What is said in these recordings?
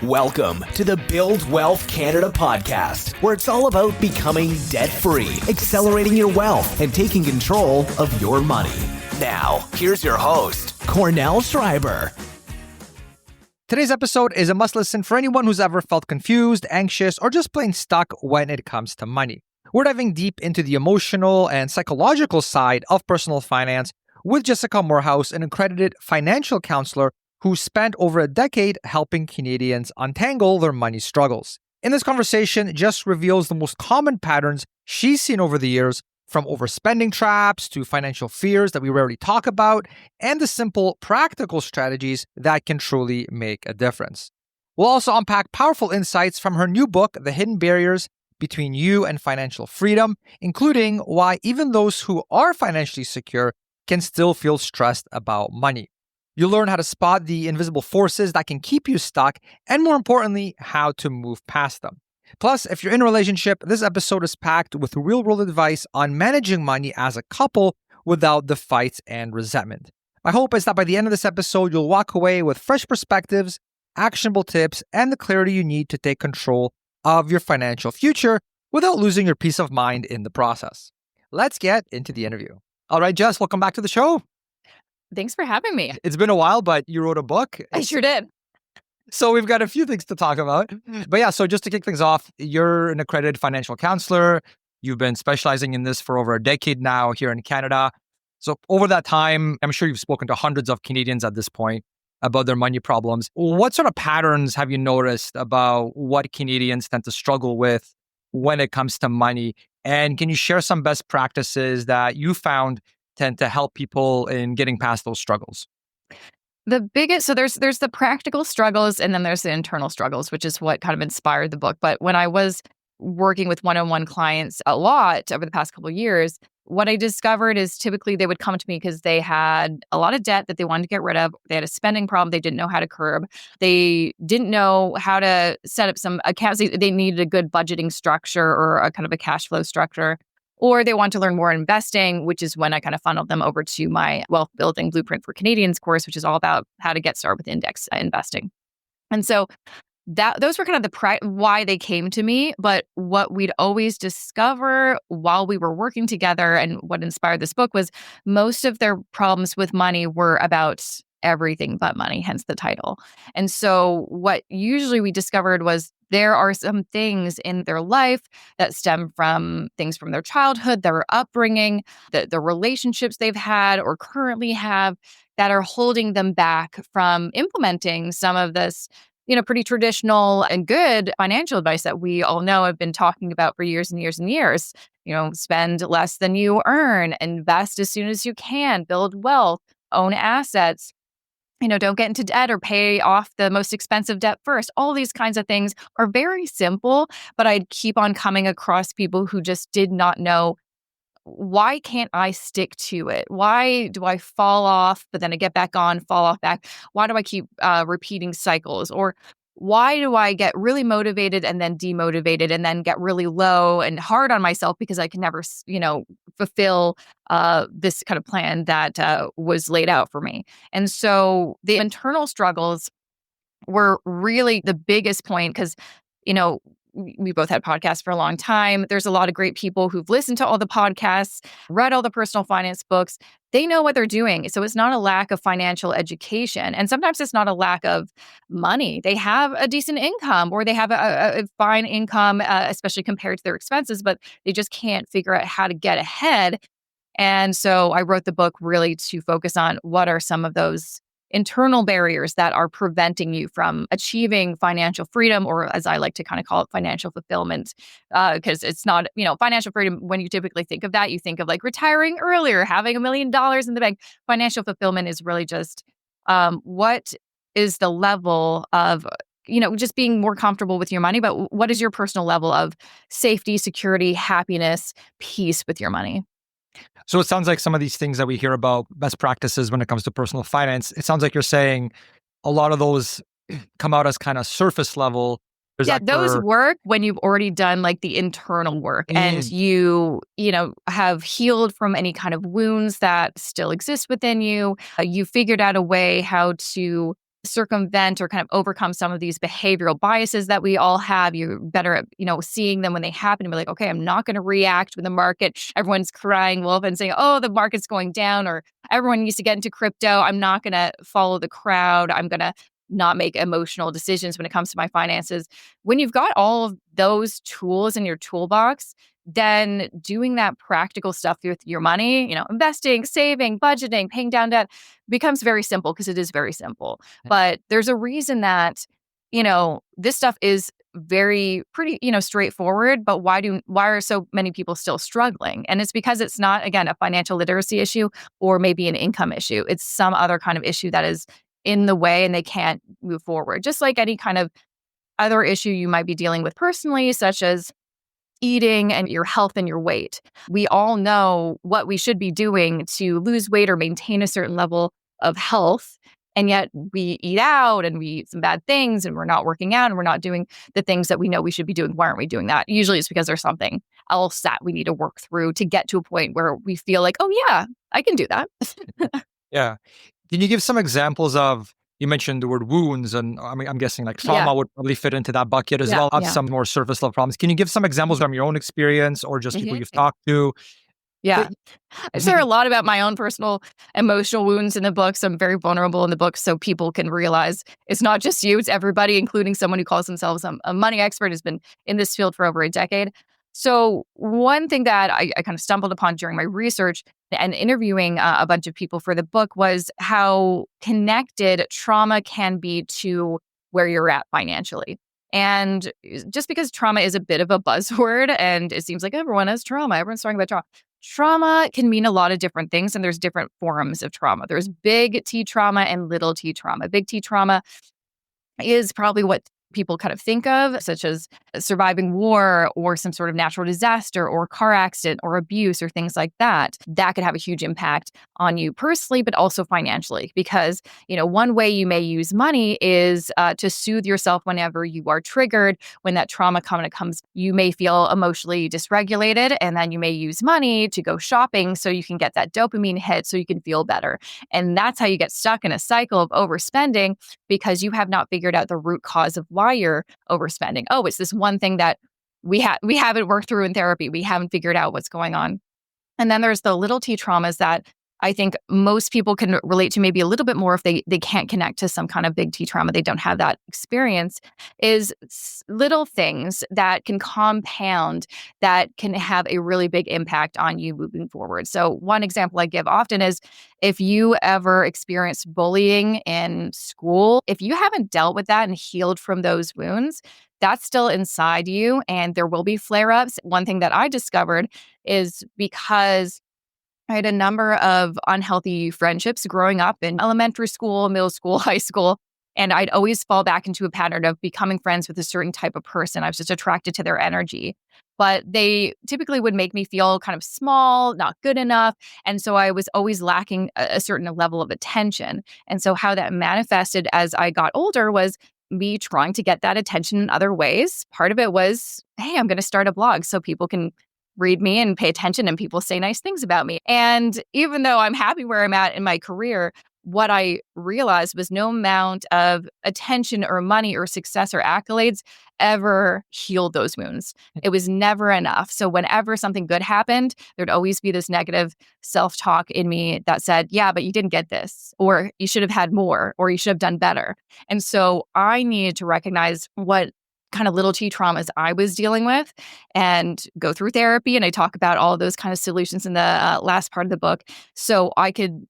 Welcome to the Build Wealth Canada podcast, where it's all about becoming debt-free, accelerating your wealth, and taking control of your money. Now, here's your host, Cornell Schreiber. Today's episode is a must-listen for anyone who's ever felt confused, anxious, or just plain stuck when it comes to money. We're diving deep into the emotional and psychological side of personal finance with Jessica Moorhouse, an accredited financial counselor who spent over a decade helping Canadians untangle their money struggles. In this conversation, Jess reveals the most common patterns she's seen over the years, from overspending traps to financial fears that we rarely talk about, and the simple, practical strategies that can truly make a difference. We'll also unpack powerful insights from her new book, The Hidden Barriers Between You and Financial Freedom, including why even those who are financially secure can still feel stressed about money. You'll learn how to spot the invisible forces that can keep you stuck, and more importantly, how to move past them. Plus, if you're in a relationship, this episode is packed with real-world advice on managing money as a couple without the fights and resentment. My hope is that by the end of this episode, you'll walk away with fresh perspectives, actionable tips, and the clarity you need to take control of your financial future without losing your peace of mind in the process. Let's get into the interview. All right, Jess, welcome back to the show. Thanks for having me. It's been a while, but you wrote a book. I sure did. So we've got a few things to talk about. But yeah, so just to kick things off, you're an accredited financial counselor. You've been specializing in this for over a decade now here in Canada. So over that time, I'm sure you've spoken to hundreds of Canadians at this point about their money problems. What sort of patterns have you noticed about what Canadians tend to struggle with when it comes to money? And can you share some best practices that you found tend to help people in getting past those struggles? The biggest, so there's the practical struggles, and then there's the internal struggles, which is what kind of inspired the book. But when I was working with one-on-one clients a lot over the past couple of years, what I discovered is typically they would come to me because they had a lot of debt that they wanted to get rid of. They had a spending problem they didn't know how to curb. They didn't know how to set up some accounts. They needed a good budgeting structure or a kind of a cash flow structure. Or they want to learn more investing, which is when I kind of funneled them over to my Wealth Building Blueprint for Canadians course, which is all about how to get started with index investing. And so those were kind of why they came to me. But what we'd always discover while we were working together, and what inspired this book, was most of their problems with money were about everything but money, hence the title. And so what usually we discovered was there are some things in their life that stem from things from their childhood, their upbringing, the relationships they've had or currently have that are holding them back from implementing some of this, pretty traditional and good financial advice that we all know have been talking about for years and years and years. Spend less than you earn, invest as soon as you can, build wealth, own assets. Don't get into debt or pay off the most expensive debt first. All these kinds of things are very simple, but I'd keep on coming across people who just did not know, why can't I stick to it? Why do I fall off, but then I get back on, fall off back? Why do I keep repeating cycles? Or why do I get really motivated and then demotivated and then get really low and hard on myself because I can never, fulfill this kind of plan that was laid out for me? And so the internal struggles were really the biggest point because, we both had podcasts for a long time. There's a lot of great people who've listened to all the podcasts, read all the personal finance books. They know what they're doing. So it's not a lack of financial education. And sometimes it's not a lack of money. They have a decent income or they have a fine income, especially compared to their expenses, but they just can't figure out how to get ahead. And so I wrote the book really to focus on what are some of those internal barriers that are preventing you from achieving financial freedom, or as I like to kind of call it, financial fulfillment, because it's not, financial freedom. When you typically think of that, you think of like retiring earlier, having $1 million in the bank. Financial fulfillment is really just what is the level of, just being more comfortable with your money, but what is your personal level of safety, security, happiness, peace with your money? So it sounds like some of these things that we hear about, best practices when it comes to personal finance, it sounds like you're saying a lot of those come out as kind of surface level. Those work when you've already done like the internal work and you have healed from any kind of wounds that still exist within you. You figured out a way how to circumvent or kind of overcome some of these behavioral biases that we all have. You're better at, seeing them when they happen and be like, okay, I'm not going to react when the market, everyone's crying wolf and saying, oh, the market's going down, or everyone needs to get into crypto. I'm not going to follow the crowd. I'm going to not make emotional decisions when it comes to my finances. When you've got all of those tools in your toolbox, then doing that practical stuff with your money, investing, saving, budgeting, paying down debt becomes very simple, because it is very simple. But there's a reason that, this stuff is pretty straightforward, but why are so many people still struggling? And it's because it's not, again, a financial literacy issue or maybe an income issue. It's some other kind of issue that is in the way and they can't move forward. Just like any kind of other issue you might be dealing with personally, such as eating and your health and your weight. We all know what we should be doing to lose weight or maintain a certain level of health. And yet we eat out and we eat some bad things and we're not working out and we're not doing the things that we know we should be doing. Why aren't we doing that? Usually it's because there's something else that we need to work through to get to a point where we feel like, oh yeah, I can do that. Yeah. Can you give some examples of, you mentioned the word wounds, and I'm guessing like trauma would probably fit into that bucket as well. Have some more surface level problems. Can you give some examples from your own experience or just people you've talked to? Yeah. I share a lot about my own personal emotional wounds in the book. So I'm very vulnerable in the book, so people can realize it's not just you, it's everybody, including someone who calls themselves a money expert, has been in this field for over a decade. So one thing that I kind of stumbled upon during my research and interviewing a bunch of people for the book was how connected trauma can be to where you're at financially. And just because trauma is a bit of a buzzword and it seems like everyone has trauma, everyone's talking about trauma. Trauma can mean a lot of different things, and there's different forms of trauma. There's big T trauma and little t trauma. Big T trauma is probably what people kind of think of, such as surviving war or some sort of natural disaster or car accident or abuse or things like that. That could have a huge impact on you personally, but also financially, because, one way you may use money is to soothe yourself whenever you are triggered. When that trauma kind of comes, you may feel emotionally dysregulated, and then you may use money to go shopping so you can get that dopamine hit so you can feel better. And that's how you get stuck in a cycle of overspending, because you have not figured out the root cause of why you're overspending. Oh, it's this one thing that we haven't worked through in therapy. We haven't figured out what's going on. And then there's the little T traumas that I think most people can relate to maybe a little bit more if they can't connect to some kind of big T trauma. They don't have that experience, is little things that can compound that can have a really big impact on you moving forward. So one example I give often is if you ever experienced bullying in school, if you haven't dealt with that and healed from those wounds, that's still inside you and there will be flare-ups. One thing that I discovered is because I had a number of unhealthy friendships growing up in elementary school, middle school, high school, and I'd always fall back into a pattern of becoming friends with a certain type of person. I was just attracted to their energy. But they typically would make me feel kind of small, not good enough. And so I was always lacking a certain level of attention. And so how that manifested as I got older was me trying to get that attention in other ways. Part of it was, hey, I'm going to start a blog so people can read me and pay attention and people say nice things about me. And even though I'm happy where I'm at in my career, what I realized was no amount of attention or money or success or accolades ever healed those wounds. It was never enough. So whenever something good happened, there'd always be this negative self-talk in me that said, yeah, but you didn't get this, or you should have had more, or you should have done better. And so I needed to recognize what kind of little T traumas I was dealing with and go through therapy. And I talk about all of those kind of solutions in the last part of the book. So I could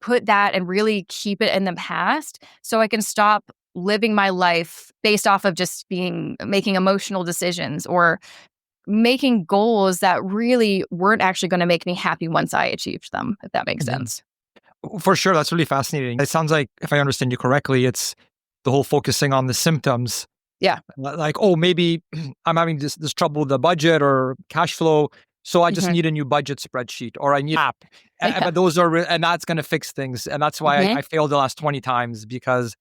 put that and really keep it in the past so I can stop living my life based off of just making emotional decisions or making goals that really weren't actually going to make me happy once I achieved them, if that makes sense. For sure. That's really fascinating. It sounds like, if I understand you correctly, it's the whole focusing on the symptoms. Yeah. Like, oh, maybe I'm having this trouble with the budget or cash flow, so I just need a new budget spreadsheet or I need an app. But those are, and that's going to fix things. And that's why I failed the last 20 times because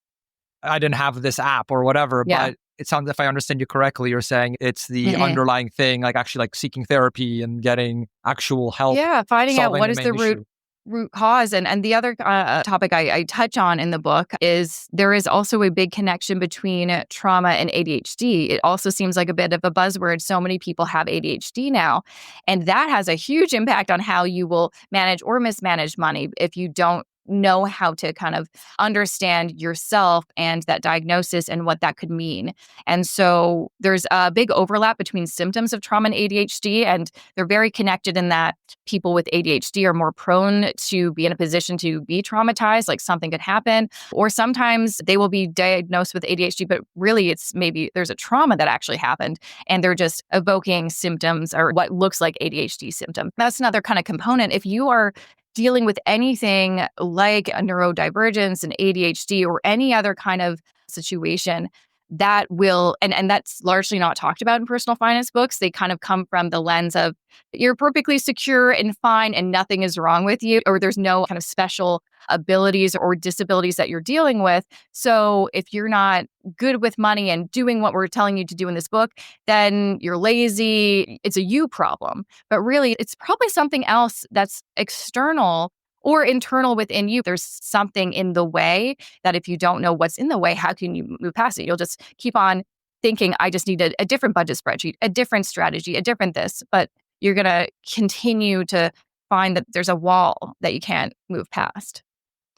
I didn't have this app or whatever. Yeah. But it sounds, if I understand you correctly, you're saying it's the underlying thing, like actually like seeking therapy and getting actual help. Yeah, finding out what is the root. root cause. And the other topic I touch on in the book is there is also a big connection between trauma and ADHD. It also seems like a bit of a buzzword. So many people have ADHD now, and that has a huge impact on how you will manage or mismanage money if you don't know how to kind of understand yourself and that diagnosis and what that could mean. And so there's a big overlap between symptoms of trauma and ADHD, and they're very connected in that people with ADHD are more prone to be in a position to be traumatized, like something could happen, or sometimes they will be diagnosed with ADHD, but really it's maybe there's a trauma that actually happened and they're just evoking symptoms or what looks like ADHD symptoms. That's another kind of component. If you are dealing with anything like a neurodivergence and ADHD or any other kind of situation, that will, and that's largely not talked about in personal finance books. They kind of come from the lens of you're perfectly secure and fine and nothing is wrong with you, or there's no kind of special abilities or disabilities that you're dealing with. So if you're not good with money and doing what we're telling you to do in this book, then you're lazy. It's a you problem. But really, it's probably something else that's external or internal within you. There's something in the way that if you don't know what's in the way, how can you move past it? You'll just keep on thinking, I just need a different budget spreadsheet, a different strategy, a different this. But you're going to continue to find that there's a wall that you can't move past.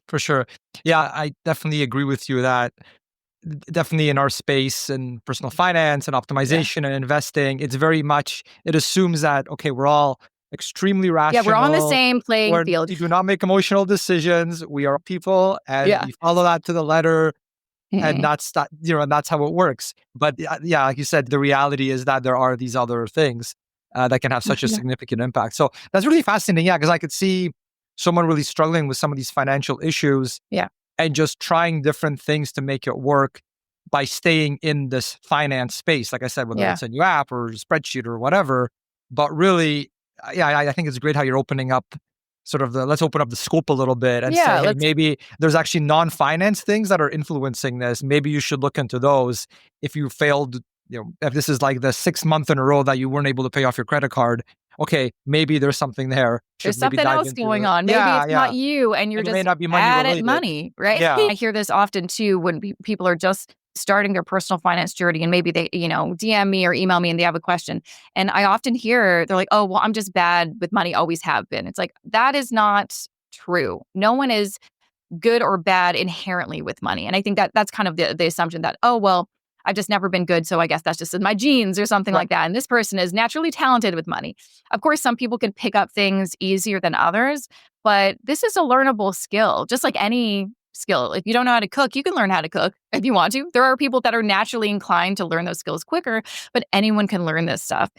For sure. Yeah, I definitely agree with you that definitely in our space and personal finance and optimization and investing, it's very much, it assumes that, okay, we're all extremely rational. Yeah, we're on the same playing field. We do not make emotional decisions. We are people and we follow that to the letter. And that's that, and that's how it works. But yeah, like you said, the reality is that there are these other things that can have such a significant impact. So that's really fascinating. Yeah, because I could see someone really struggling with some of these financial issues and just trying different things to make it work by staying in this finance space. Like I said, whether it's a new app or a spreadsheet or whatever, but really, I think it's great how you're opening up sort of let's open up the scope a little bit and say, hey, maybe there's actually non-finance things that are influencing this. Maybe you should look into those. If you failed, if this is like the 6th month in a row that you weren't able to pay off your credit card, okay, maybe there's something there. There's something else going on. Maybe it's not you and you're just bad at money, right? Yeah. I hear this often too when people are just starting their personal finance journey and maybe they, DM me or email me and they have a question. And I often hear, they're like, oh, well, I'm just bad with money, always have been. It's like, that is not true. No one is good or bad inherently with money. And I think that that's kind of the assumption that, oh, well, I've just never been good, so I guess that's just in my genes or something like that. And this person is naturally talented with money. Of course, some people can pick up things easier than others, but this is a learnable skill, just like any skill. If you don't know how to cook, you can learn how to cook if you want to. There are people that are naturally inclined to learn those skills quicker, but anyone can learn this stuff.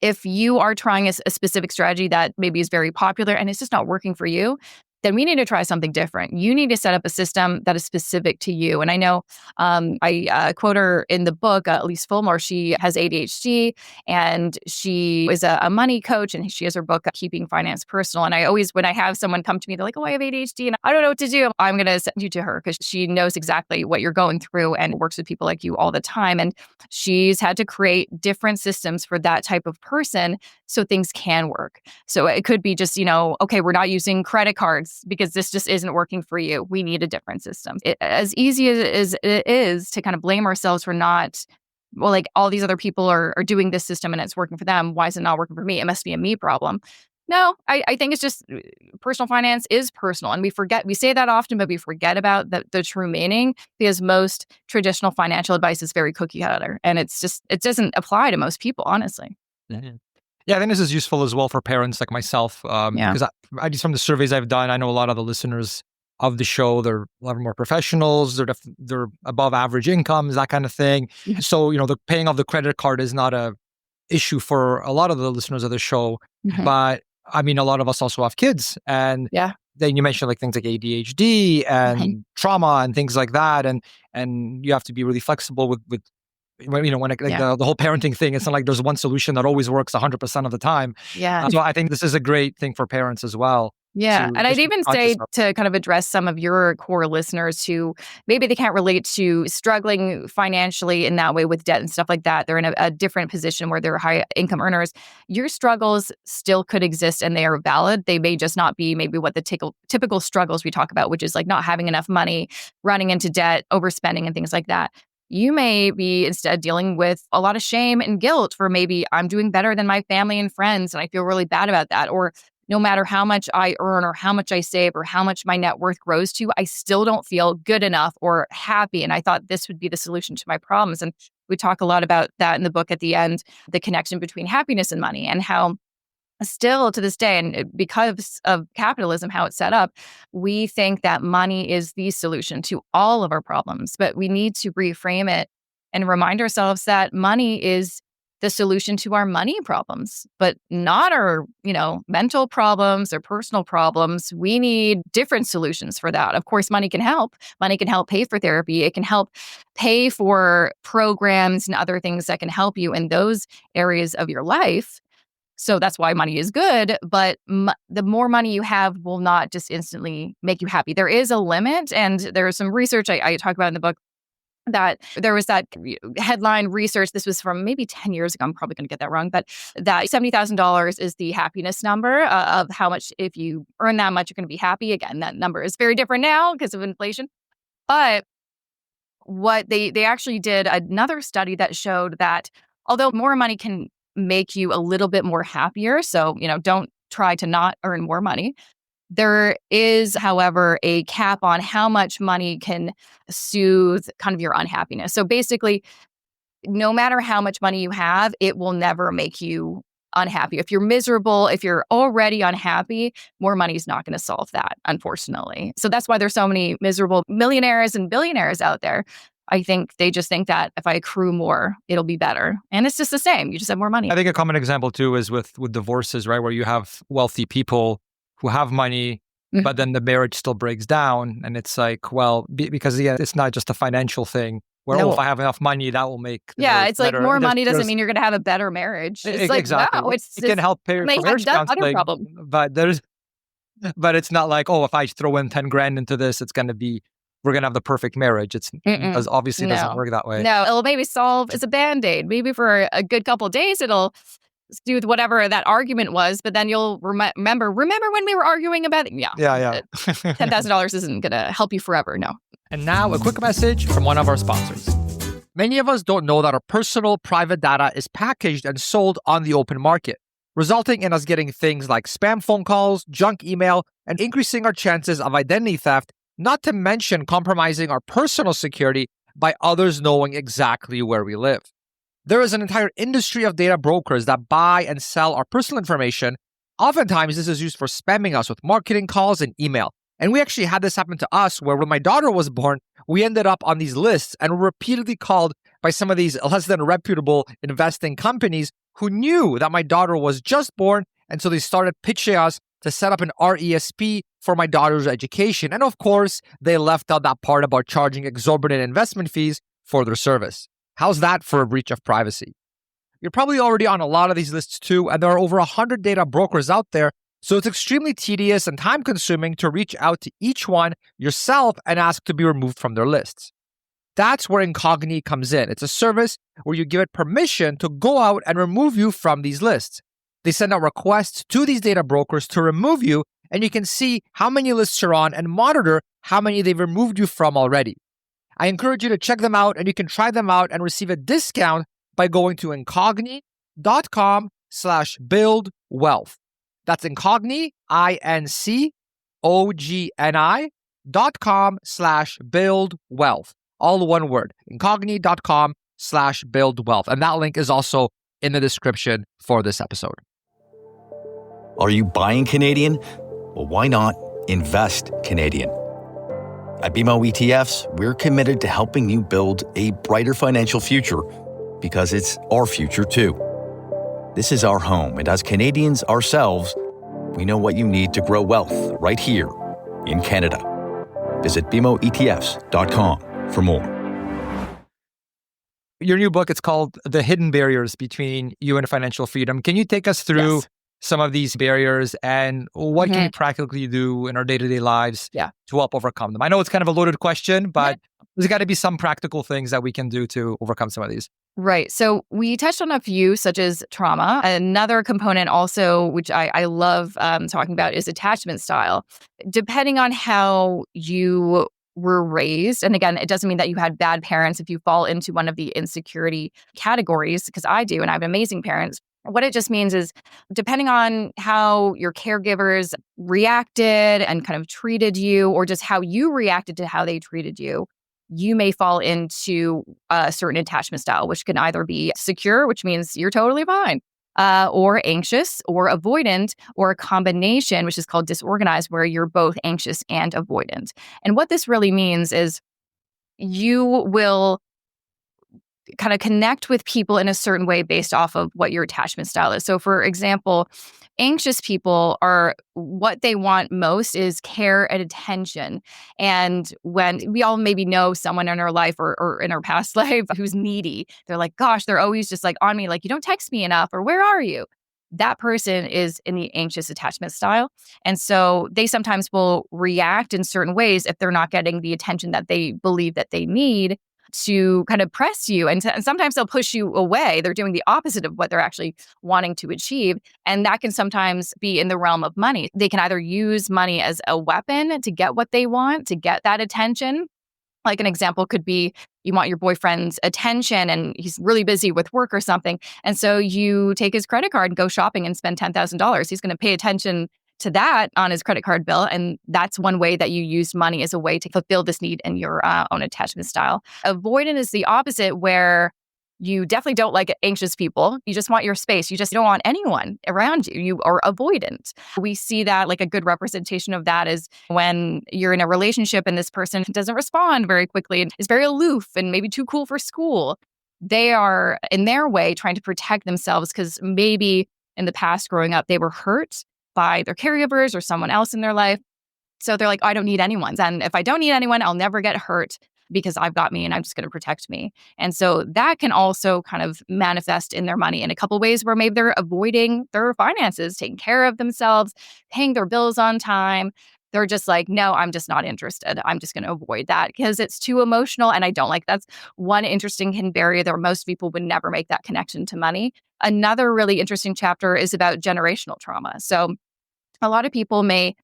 If you are trying a specific strategy that maybe is very popular and it's just not working for you, then we need to try something different. You need to set up a system that is specific to you. And I know I quote her in the book, Elise Fulmore. She has ADHD and she is a money coach and she has her book, Keeping Finance Personal. And I always, when I have someone come to me, they're like, oh, I have ADHD and I don't know what to do. I'm going to send you to her because she knows exactly what you're going through and works with people like you all the time. And she's had to create different systems for that type of person so things can work. So it could be just, okay, we're not using credit cards because this just isn't working for you. We need a different system. As easy as it is to kind of blame ourselves for not, well, like all these other people are doing this system and it's working for them. Why is it not working for me? It must be a me problem. No, I think it's just personal finance is personal. And we say that often, but we forget about the true meaning because most traditional financial advice is very cookie cutter. And it doesn't apply to most people, honestly. Mm-hmm. Yeah, I think this is useful as well for parents like myself. Because I just from the surveys I've done, I know a lot of the listeners of the show, they're a lot more professionals, they're above average incomes, that kind of thing. Mm-hmm. So, the paying off the credit card is not a issue for a lot of the listeners of the show. Mm-hmm. But I mean, a lot of us also have kids. And then you mentioned like things like ADHD and trauma and things like that. And you have to be really flexible with when the whole parenting thing, it's not like there's one solution that always works 100% of the time. Yeah. So I think this is a great thing for parents as well. Yeah. to And I'd just be even conscious say of. to kind of address some of your core listeners who maybe they can't relate to struggling financially in that way with debt and stuff like that. They're in a different position where they're high income earners. Your struggles still could exist and they are valid. They may just not be maybe what the typical struggles we talk about, which is like not having enough money, running into debt, overspending, and things like that. You may be instead dealing with a lot of shame and guilt for maybe I'm doing better than my family and friends and I feel really bad about that. Or no matter how much I earn or how much I save or how much my net worth grows to, I still don't feel good enough or happy. And I thought this would be the solution to my problems. And we talk a lot about that in the book at the end, the connection between happiness and money and how still to this day, and because of capitalism, how it's set up, we think that money is the solution to all of our problems. But we need to reframe it and remind ourselves that money is the solution to our money problems, but not our, mental problems or personal problems. We need different solutions for that. Of course, money can help. Money can help pay for therapy. It can help pay for programs and other things that can help you in those areas of your life. So that's why money is good, but the more money you have will not just instantly make you happy. There is a limit, and there's some research I talk about in the book that there was that headline research. This was from maybe 10 years ago. I'm probably going to get that wrong, but that $70,000 is the happiness number of how much, if you earn that much, you're going to be happy. Again, that number is very different now because of inflation. But what they actually did another study that showed that although more money can make you a little bit more happier, so, don't try to not earn more money. There is, however, a cap on how much money can soothe kind of your unhappiness. So basically, no matter how much money you have, it will never make you unhappy. If you're miserable, if you're already unhappy, more money is not going to solve that, unfortunately. So that's why there's so many miserable millionaires and billionaires out there. I think they just think that if I accrue more, it'll be better. And it's just the same. You just have more money. I think a common example too is with divorces, right? Where you have wealthy people who have money, but then the marriage still breaks down. And it's like, well, because it's not just a financial thing where, if I have enough money, that will make the marriage it's like better. more money doesn't mean you're going to have a better marriage. It's like, exactly. wow, it can help pay for marriage counseling, but it's not like, if I throw in 10 grand into this, we're going to have the perfect marriage. It obviously doesn't work that way. No, it'll maybe solve as a Band-Aid. Maybe for a good couple of days, it'll do with whatever that argument was, but then you'll remember when we were arguing about it? Yeah. $10,000 isn't going to help you forever. No. And now a quick message from one of our sponsors. Many of us don't know that our personal private data is packaged and sold on the open market, resulting in us getting things like spam phone calls, junk email, and increasing our chances of identity theft, not to mention compromising our personal security by others knowing exactly where we live. There is an entire industry of data brokers that buy and sell our personal information. Oftentimes, this is used for spamming us with marketing calls and email. And we actually had this happen to us where when my daughter was born, we ended up on these lists and were repeatedly called by some of these less than reputable investing companies who knew that my daughter was just born. And so they started pitching us to set up an RESP for my daughter's education. And of course, they left out that part about charging exorbitant investment fees for their service. How's that for a breach of privacy? You're probably already on a lot of these lists too, and there are over 100 data brokers out there, so it's extremely tedious and time-consuming to reach out to each one yourself and ask to be removed from their lists. That's where Incogni comes in. It's a service where you give it permission to go out and remove you from these lists. They send out requests to these data brokers to remove you, and you can see how many lists you're on and monitor how many they've removed you from already. I encourage you to check them out, and you can try them out and receive a discount by going to incogni.com/buildwealth. That's Incogni, INCOGNI.com/buildwealth. All one word, incogni.com/buildwealth. And that link is also in the description for this episode. Are you buying Canadian? Well, why not invest Canadian? At BMO ETFs, we're committed to helping you build a brighter financial future because it's our future too. This is our home, and as Canadians ourselves, we know what you need to grow wealth right here in Canada. Visit BMOETFs.com for more. Your new book, it's called The Hidden Barriers Between You and Financial Freedom. Can you take us through some of these barriers and what can we Mhm. practically do in our day-to-day lives Yeah. to help overcome them? I know it's kind of a loaded question, but there's got to be some practical things that we can do to overcome some of these. Right. So we touched on a few, such as trauma. Another component also, which I love talking about, is attachment style. Depending on how you were raised, and again, it doesn't mean that you had bad parents if you fall into one of the insecurity categories, because I do, and I have amazing parents. What it just means is, depending on how your caregivers reacted and kind of treated you, or just how you reacted to how they treated you, you may fall into a certain attachment style, which can either be secure, which means you're totally fine, or anxious, or avoidant, or a combination, which is called disorganized, where you're both anxious and avoidant. And what this really means is you will kind of connect with people in a certain way based off of what your attachment style is. So, for example, anxious people are what they want most is care and attention. And when we all maybe know someone in our life or in our past life who's needy, they're like, gosh, they're always just like on me, like, you don't text me enough, or where are you? That person is in the anxious attachment style. And so they sometimes will react in certain ways if they're not getting the attention that they believe that they need to kind of press you. And sometimes they'll push you away. They're doing the opposite of what they're actually wanting to achieve. And that can sometimes be in the realm of money. They can either use money as a weapon to get what they want, to get that attention. Like an example could be you want your boyfriend's attention and he's really busy with work or something. And so you take his credit card and go shopping and spend $10,000. He's going to pay attention to that on his credit card bill. And that's one way that you use money as a way to fulfill this need in your own attachment style. Avoidant is the opposite, where you definitely don't like anxious people. You just want your space. You just don't want anyone around you. You are avoidant. We see that, like, a good representation of that is when you're in a relationship and this person doesn't respond very quickly and is very aloof and maybe too cool for school. They are, in their way, trying to protect themselves because maybe in the past growing up, they were hurt by their caregivers or someone else in their life. So they're like, I don't need anyone. And if I don't need anyone, I'll never get hurt because I've got me and I'm just going to protect me. And so that can also kind of manifest in their money in a couple of ways, where maybe they're avoiding their finances, taking care of themselves, paying their bills on time. They're just like, no, I'm just not interested. I'm just going to avoid that because it's too emotional and I don't like. That's one interesting hidden barrier that most people would never make that connection to money. Another really interesting chapter is about generational trauma. So a lot of people may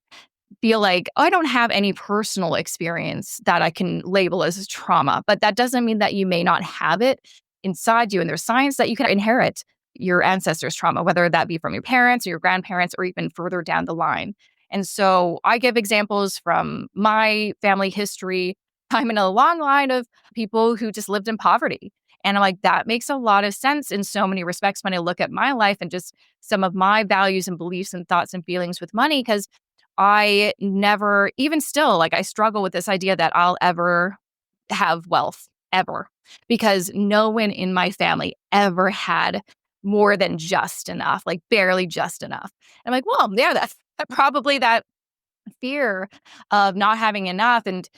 feel like, oh, I don't have any personal experience that I can label as trauma, but that doesn't mean that you may not have it inside you. And there's science that you can inherit your ancestors' trauma, whether that be from your parents or your grandparents or even further down the line. And so I give examples from my family history. I'm in a long line of people who just lived in poverty. And I'm like, that makes a lot of sense in so many respects when I look at my life and just some of my values and beliefs and thoughts and feelings with money, because I never, even still, like, I struggle with this idea that I'll ever have wealth, ever, because no one in my family ever had more than just enough, like barely just enough. And I'm like, well, yeah, that's probably that fear of not having enough and,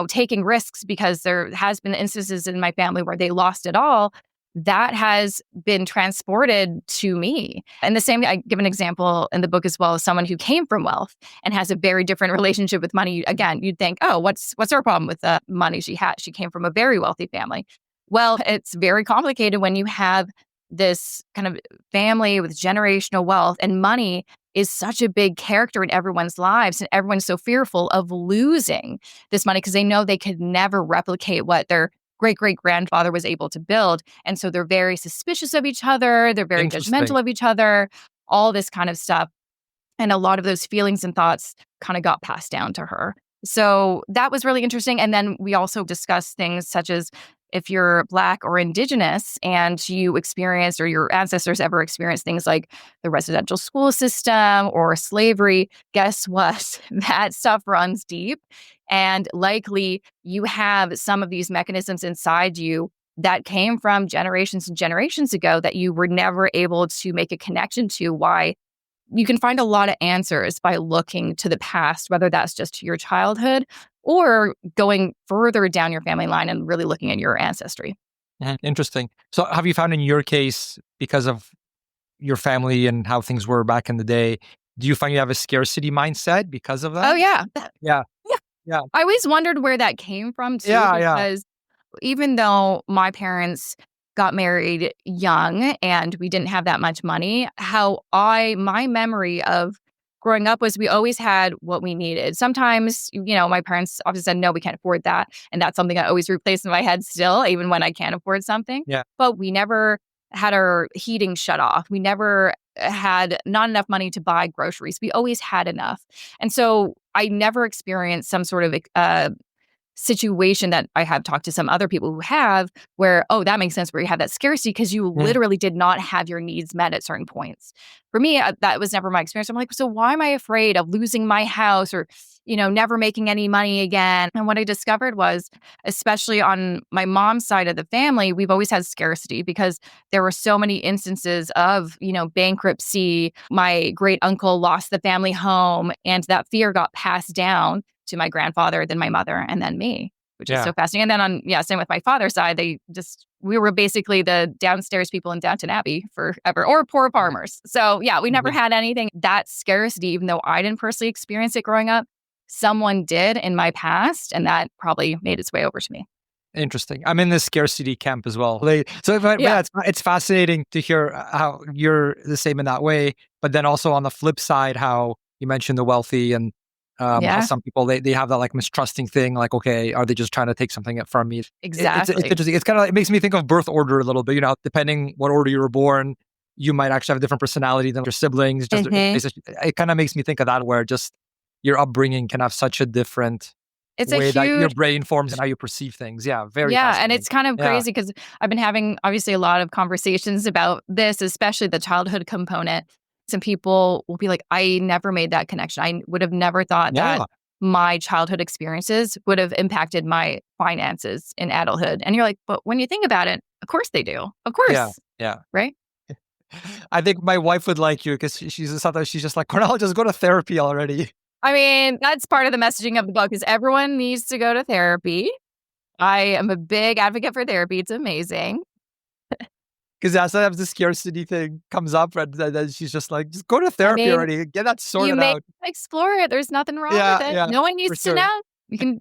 taking risks, because there has been instances in my family where they lost it all. That has been transported to me. And the same, I give an example in the book as well, as someone who came from wealth and has a very different relationship with money. Again, you'd think, oh, what's her problem with the money she had? She came from a very wealthy family. Well, it's very complicated when you have this kind of family with generational wealth, and money is such a big character in everyone's lives, and everyone's so fearful of losing this money because they know they could never replicate what their great-great-grandfather was able to build. And so they're very suspicious of each other. They're very judgmental of each other, all this kind of stuff. And a lot of those feelings and thoughts kind of got passed down to her. So that was really interesting. And then we also discussed things such as, if you're Black or Indigenous and you experienced, or your ancestors ever experienced, things like the residential school system or slavery, guess what? That stuff runs deep. And likely you have some of these mechanisms inside you that came from generations and generations ago that you were never able to make a connection to. Why? You can find a lot of answers by looking to the past, whether that's just to your childhood or going further down your family line and really looking at your ancestry. Interesting. So have you found in your case, because of your family and how things were back in the day, do you find you have a scarcity mindset because of that? Oh, yeah. Yeah. Yeah. Yeah. I always wondered where that came from too, Yeah. Yeah. because even though my parents got married young and we didn't have that much money, my memory of growing up was we always had what we needed. Sometimes, my parents obviously said, no, we can't afford that. And that's something I always replace in my head still, even when I can't afford something. Yeah. But we never had our heating shut off. We never had not enough money to buy groceries. We always had enough. And so I never experienced some sort of situation that I have talked to some other people who have where, oh, that makes sense, where you have that scarcity because you literally did not have your needs met at certain points. For me, that was never my experience. I'm like, so why am I afraid of losing my house or, never making any money again? And what I discovered was, especially on my mom's side of the family, we've always had scarcity because there were so many instances of, bankruptcy. My great uncle lost the family home, and that fear got passed down to my grandfather, then my mother, and then me, which is so fascinating. And then same with my father's side. We were basically the downstairs people in Downton Abbey forever, or poor farmers. So we never had anything. That scarcity, even though I didn't personally experience it growing up, someone did in my past, and that probably made its way over to me. Interesting. I'm in the scarcity camp as well. It's fascinating to hear how you're the same in that way, but then also on the flip side, how you mentioned the wealthy and how some people, they have that like mistrusting thing, like, okay, are they just trying to take something from me? Exactly. It's interesting. It's kind of, it makes me think of birth order a little bit, depending what order you were born, you might actually have a different personality than your siblings. It kind of makes me think of that, where just your upbringing can have such a different way that your brain forms and how you perceive things. Yeah, very fascinating. And it's kind of crazy because I've been having obviously a lot of conversations about this, especially the childhood component. Some people will be like, I never made that connection. I would have never thought that my childhood experiences would have impacted my finances in adulthood. And you're like, but when you think about it, of course they do. Of course. Yeah. Right? I think my wife would like you because she's just like, Cornell, just go to therapy already. I mean, that's part of the messaging of the book is everyone needs to go to therapy. I am a big advocate for therapy. It's amazing. Because sometimes the scarcity thing comes up, and then she's just like, just go to therapy already. Get that sorted out. Explore it. There's nothing wrong with it. Yeah, no one needs to know.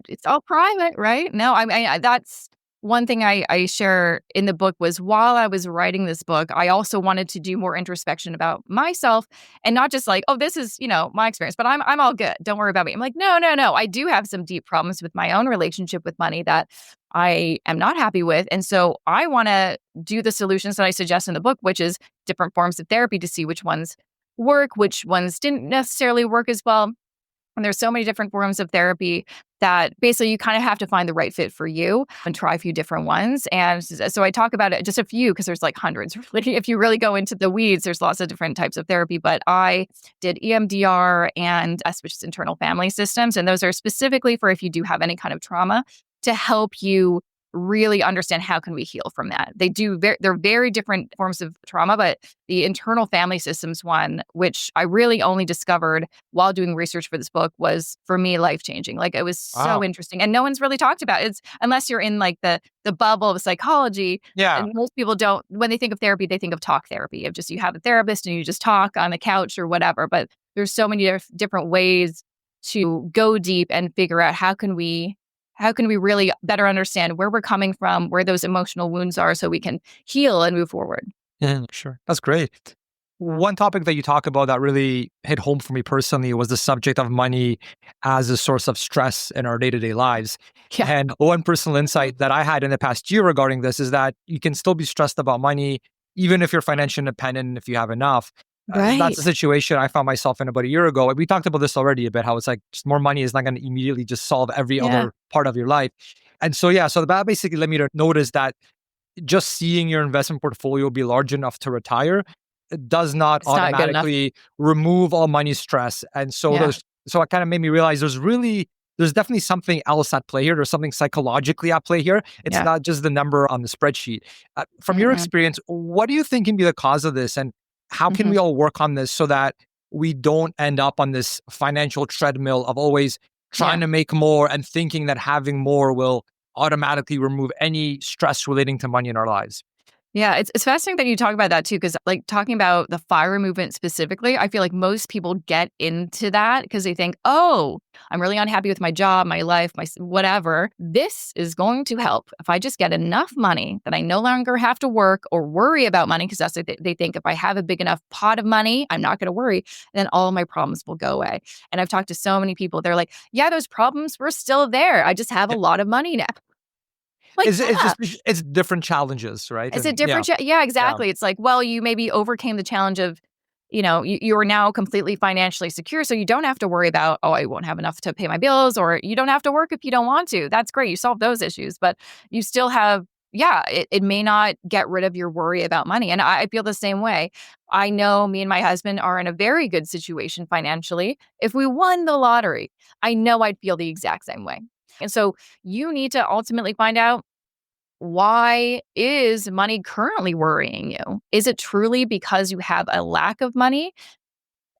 It's all private, right? No, I mean, that's one thing I share in the book was while I was writing this book, I also wanted to do more introspection about myself and not just like, oh, this is, my experience, but I'm all good. Don't worry about me. I'm like, no. I do have some deep problems with my own relationship with money that I am not happy with. And so I want to do the solutions that I suggest in the book, which is different forms of therapy to see which ones work, which ones didn't necessarily work as well. And there's so many different forms of therapy that basically you kind of have to find the right fit for you and try a few different ones. And so I talk about it, just a few, because there's like hundreds. If you really go into the weeds, there's lots of different types of therapy. But I did EMDR and S, which is internal family systems. And those are specifically for if you do have any kind of trauma to help you really understand how can we heal from that. They're very different forms of trauma, but the internal family systems one, which I really only discovered while doing research for this book, was for me life-changing. Like it was so interesting. And no one's really talked about it. It's unless you're in like the bubble of psychology. Yeah. And most people don't, when they think of therapy, they think of talk therapy, of just you have a therapist and you just talk on the couch or whatever. But there's so many different ways to go deep and figure out how can we really better understand where we're coming from, where those emotional wounds are, so we can heal and move forward. Yeah, sure. That's great. One topic that you talk about that really hit home for me personally was the subject of money as a source of stress in our day-to-day lives. Yeah. And one personal insight that I had in the past year regarding this is that you can still be stressed about money, even if you're financially independent and if you have enough. Right. That's a situation I found myself in about a year ago. We talked about this already a bit, how it's like just more money is not going to immediately just solve every other part of your life. And so that basically led me to notice that just seeing your investment portfolio be large enough to retire does not automatically remove all money stress. And so it kind of made me realize there's definitely something else at play here. There's something psychologically at play here. It's not just the number on the spreadsheet. From your experience, what do you think can be the cause of this? And how can we all work on this so that we don't end up on this financial treadmill of always trying to make more and thinking that having more will automatically remove any stress relating to money in our lives? Yeah, it's fascinating that you talk about that too, because like talking about the FIRE movement specifically, I feel like most people get into that because they think, oh, I'm really unhappy with my job, my life, whatever. This is going to help if I just get enough money that I no longer have to work or worry about money, because that's what they think. If I have a big enough pot of money, I'm not going to worry. Then all of my problems will go away. And I've talked to so many people. They're like, yeah, those problems were still there. I just have a lot of money now. Like, It's different challenges, right? it's a And different, yeah, exactly. It's like, well, you maybe overcame the challenge of, you are now completely financially secure. So you don't have to worry about, oh, I won't have enough to pay my bills, or you don't have to work if you don't want to. That's great. You solve those issues, but you still have, it may not get rid of your worry about money. And I feel the same way. I know me and my husband are in a very good situation financially. If we won the lottery, I know I'd feel the exact same way. And so you need to ultimately find out, why is money currently worrying you? Is it truly because you have a lack of money?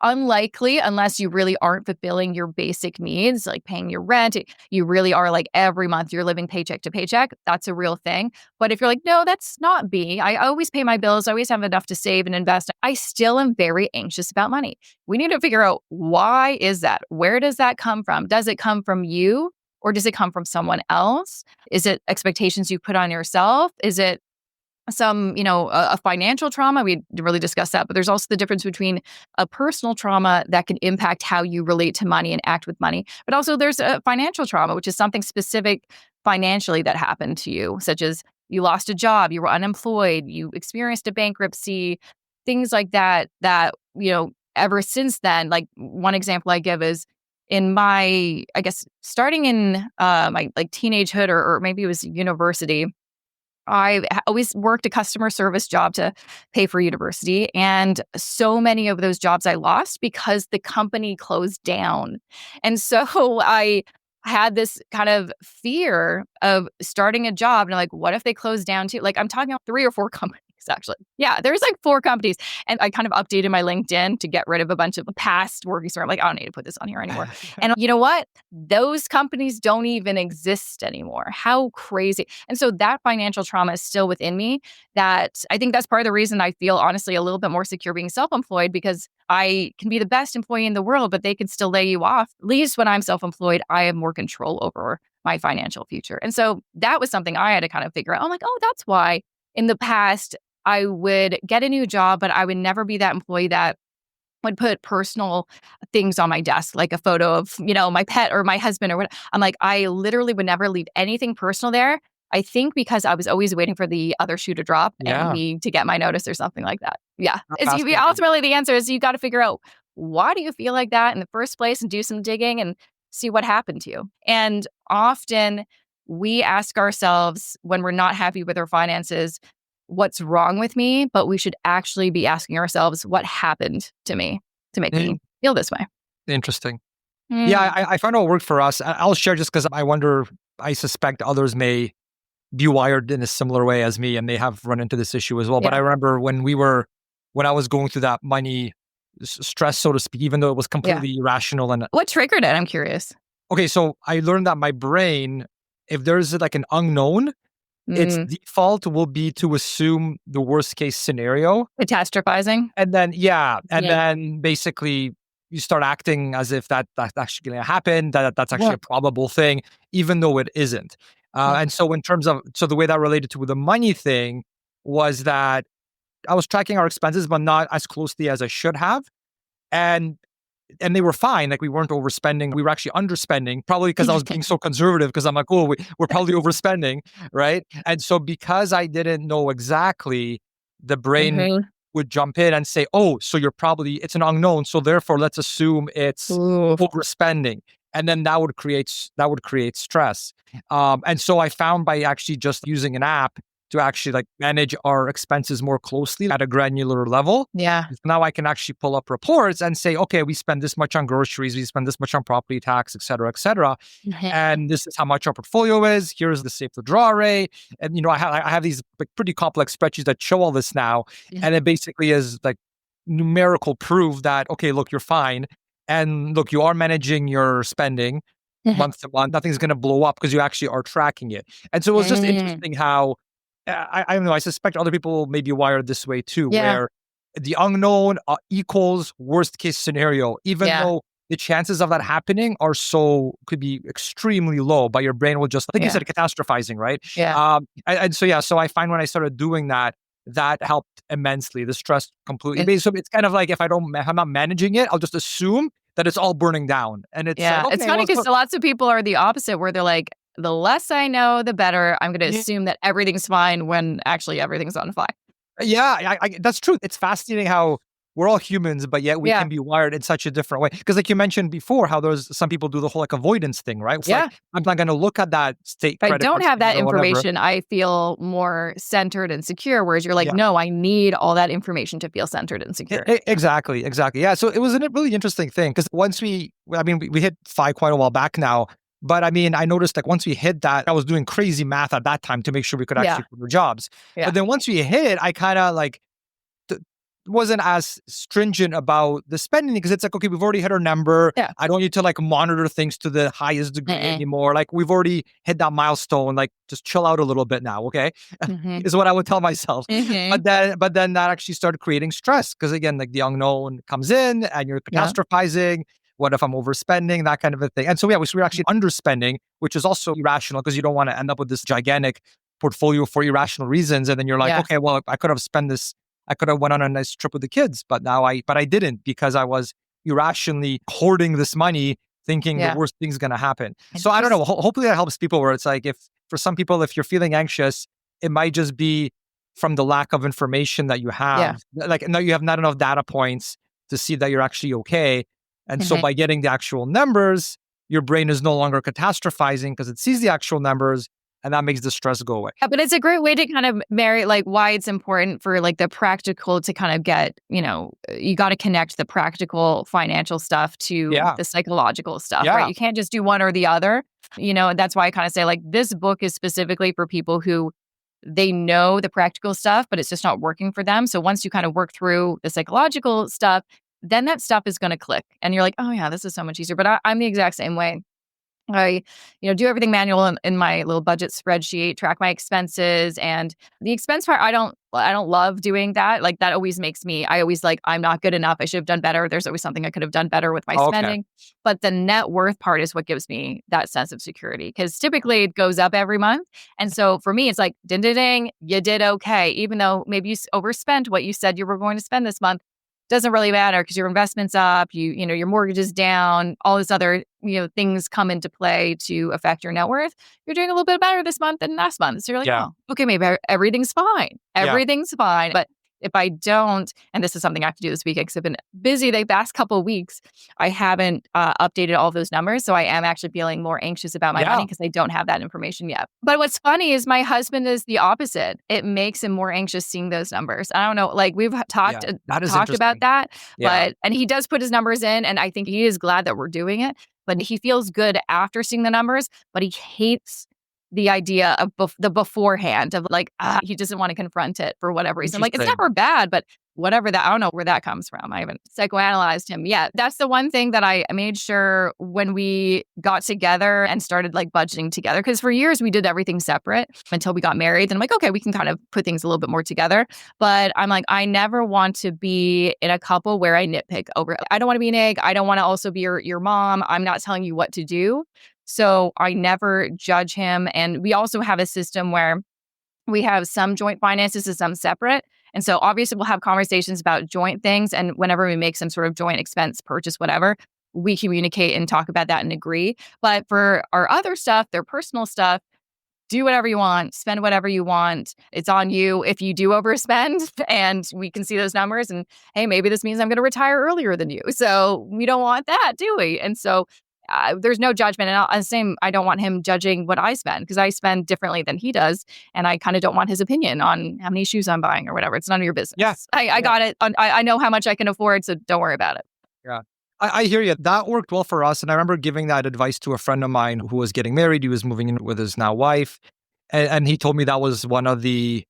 Unlikely, unless you really aren't fulfilling your basic needs, like paying your rent. You really are like every month you're living paycheck to paycheck. That's a real thing. But if you're like, no, that's not me. I always pay my bills. I always have enough to save and invest. I still am very anxious about money. We need to figure out, why is that? Where does that come from? Does it come from you? Or does it come from someone else? Is it expectations you put on yourself? Is it some, a financial trauma? We really discussed that. But there's also the difference between a personal trauma that can impact how you relate to money and act with money. But also there's a financial trauma, which is something specific financially that happened to you, such as you lost a job, you were unemployed, you experienced a bankruptcy, things like that, ever since then. Like one example I give is, in my, I guess, starting in my like teenagehood, or maybe it was university, I always worked a customer service job to pay for university. And so many of those jobs I lost because the company closed down. And so I had this kind of fear of starting a job. And like, what if they close down too? Like, I'm talking about 3 or 4 companies, actually. Yeah, there's like 4 companies. And I kind of updated my LinkedIn to get rid of a bunch of past work experience. Like, I don't need to put this on here anymore. And you know what? Those companies don't even exist anymore. How crazy. And so that financial trauma is still within me. That I think that's part of the reason I feel honestly a little bit more secure being self-employed, because I can be the best employee in the world, but they can still lay you off. At least when I'm self-employed, I have more control over my financial future. And so that was something I had to kind of figure out. I'm like, oh, that's why in the past I would get a new job, but I would never be that employee that would put personal things on my desk, like a photo of, my pet or my husband or what. I'm like, I literally would never leave anything personal there. I think because I was always waiting for the other shoe to drop and me to get my notice or something like that. Yeah. Ultimately, the answer is you got to figure out, why do you feel like that in the first place, and do some digging and see what happened to you. And often we ask ourselves, when we're not happy with our finances, what's wrong with me? But we should actually be asking ourselves, what happened to me to make me feel this way? Interesting. Yeah, I found out what worked for us. I'll share just because I suspect others may be wired in a similar way as me, and they have run into this issue as well. Yeah. But I remember when I was going through that money stress, so to speak, even though it was completely irrational. And what triggered it? I'm curious. Okay, so I learned that my brain, if there's like an unknown, its default will be to assume the worst case scenario. Catastrophizing. And then, then basically you start acting as if that's actually going to happen, that's actually a probable thing, even though it isn't. And so in terms of, the way that related to the money thing was that I was tracking our expenses, but not as closely as I should have. And they were fine. Like, we weren't overspending. We were actually underspending, probably because I was being so conservative, because I'm like, oh, we're probably overspending, right? And so because I didn't know exactly, the brain would jump in and say, oh, so it's an unknown. So therefore, let's assume it's overspending. And then that would create stress. And so I found, by actually just using an app to actually like manage our expenses more closely at a granular level. Yeah. Now I can actually pull up reports and say, okay, we spend this much on groceries, we spend this much on property tax, et cetera, et cetera. And this is how much our portfolio is. Here's the safe withdrawal rate. And, I have these like pretty complex spreadsheets that show all this now. And it basically is like numerical proof that, okay, look, you're fine. And look, you are managing your spending month to month. Nothing's going to blow up because you actually are tracking it. And so it was just interesting how I don't know. I suspect other people may be wired this way too, Yeah. where the unknown equals worst case scenario, even Yeah. though the chances of that happening could be extremely low, but your brain will just, like you Yeah. said, catastrophizing, right? Yeah. So I find when I started doing that, that helped immensely. The stress completely. So it's kind of like if I'm not managing it, I'll just assume that it's all burning down. And it's like, Yeah. okay, It's funny well, because lots of people are the opposite, where they're like, the less I know, the better. I'm going to yeah, assume that everything's fine when actually everything's on fire. yeah, that's true. It's fascinating how we're all humans, but yet we Yeah. can be wired in such a different way. Because like you mentioned before, how there's some people do the whole like avoidance thing, right? It's Yeah. like, I'm not going to look at that state If I credit don't card have that statement or whatever. information, I feel more centered and secure. Whereas you're like, Yeah. no, I need all that information to feel centered and secure. Exactly. Yeah. So it was a really interesting thing because we hit 5 quite a while back now. But I mean, I noticed like once we hit that, I was doing crazy math at that time to make sure we could actually do our jobs. Yeah. But then once we hit it, I kind of like wasn't as stringent about the spending because it's like, okay, we've already hit our number. Yeah. I don't need to like monitor things to the highest degree anymore. Like we've already hit that milestone. Like just chill out a little bit now, okay? Is what I would tell myself. But then that actually started creating stress because again, like the unknown comes in and you're catastrophizing. What if I'm overspending? That kind of a thing. And so we're actually underspending, which is also irrational because you don't want to end up with this gigantic portfolio for irrational reasons. And then you're like, okay, well, I could have spent this. I could have went on a nice trip with the kids, but I didn't because I was irrationally hoarding this money, thinking the worst thing's going to happen. So I don't know. Hopefully that helps people where it's like, for some people, if you're feeling anxious, it might just be from the lack of information that you have. Like, no, you have not enough data points to see that you're actually okay. And so by getting the actual numbers, your brain is no longer catastrophizing because it sees the actual numbers. And that makes the stress go away. Yeah, but it's a great way to kind of marry like why it's important for like the practical to kind of get, you got to connect the practical financial stuff to the psychological stuff, right? You can't just do one or the other. That's why I kind of say like this book is specifically for people who they know the practical stuff, but it's just not working for them. So once you kind of work through the psychological stuff, then that stuff is going to click. And you're like, oh yeah, this is so much easier. But I'm the exact same way. I, do everything manual in my little budget spreadsheet, track my expenses, and the expense part. I don't love doing that. Like that always makes me. I always like I'm not good enough. I should have done better. There's always something I could have done better with my spending. But the net worth part is what gives me that sense of security because typically it goes up every month. And so for me, it's like ding ding ding, you did okay, even though maybe you overspent what you said you were going to spend this month. Doesn't really matter because your investment's up, your mortgage is down, all these other, things come into play to affect your net worth. You're doing a little bit better this month than last month. So you're like, oh, okay, maybe everything's fine. Everything's fine. But if I don't, and this is something I have to do this weekend because I've been busy the past couple of weeks, I haven't updated all those numbers. So I am actually feeling more anxious about my money because I don't have that information yet. But what's funny is my husband is the opposite. It makes him more anxious seeing those numbers. I don't know, like we've talked about that, and he does put his numbers in and I think he is glad that we're doing it, but he feels good after seeing the numbers, but he hates the idea of the beforehand of like, he doesn't want to confront it for whatever reason. Like, it's never bad, but whatever that, I don't know where that comes from. I haven't psychoanalyzed him yet. That's the one thing that I made sure when we got together and started like budgeting together, because for years we did everything separate until we got married. Then I'm like, okay, we can kind of put things a little bit more together. But I'm like, I never want to be in a couple where I nitpick over. I don't want to be an egg. I don't want to also be your mom. I'm not telling you what to do. So I never judge him. And we also have a system where we have some joint finances and some separate. And so obviously we'll have conversations about joint things. And whenever we make some sort of joint expense purchase, whatever, we communicate and talk about that and agree. But for our other stuff, their personal stuff, do whatever you want, spend whatever you want. It's on you if you do overspend, and we can see those numbers. And hey, maybe this means I'm going to retire earlier than you. So we don't want that, do we? And so there's no judgment. And I don't want him judging what I spend because I spend differently than he does. And I kind of don't want his opinion on how many shoes I'm buying or whatever. It's none of your business. Yes. I got it. I know how much I can afford, so don't worry about it. Yeah. I hear you. That worked well for us. And I remember giving that advice to a friend of mine who was getting married. He was moving in with his now wife. And he told me that was one of the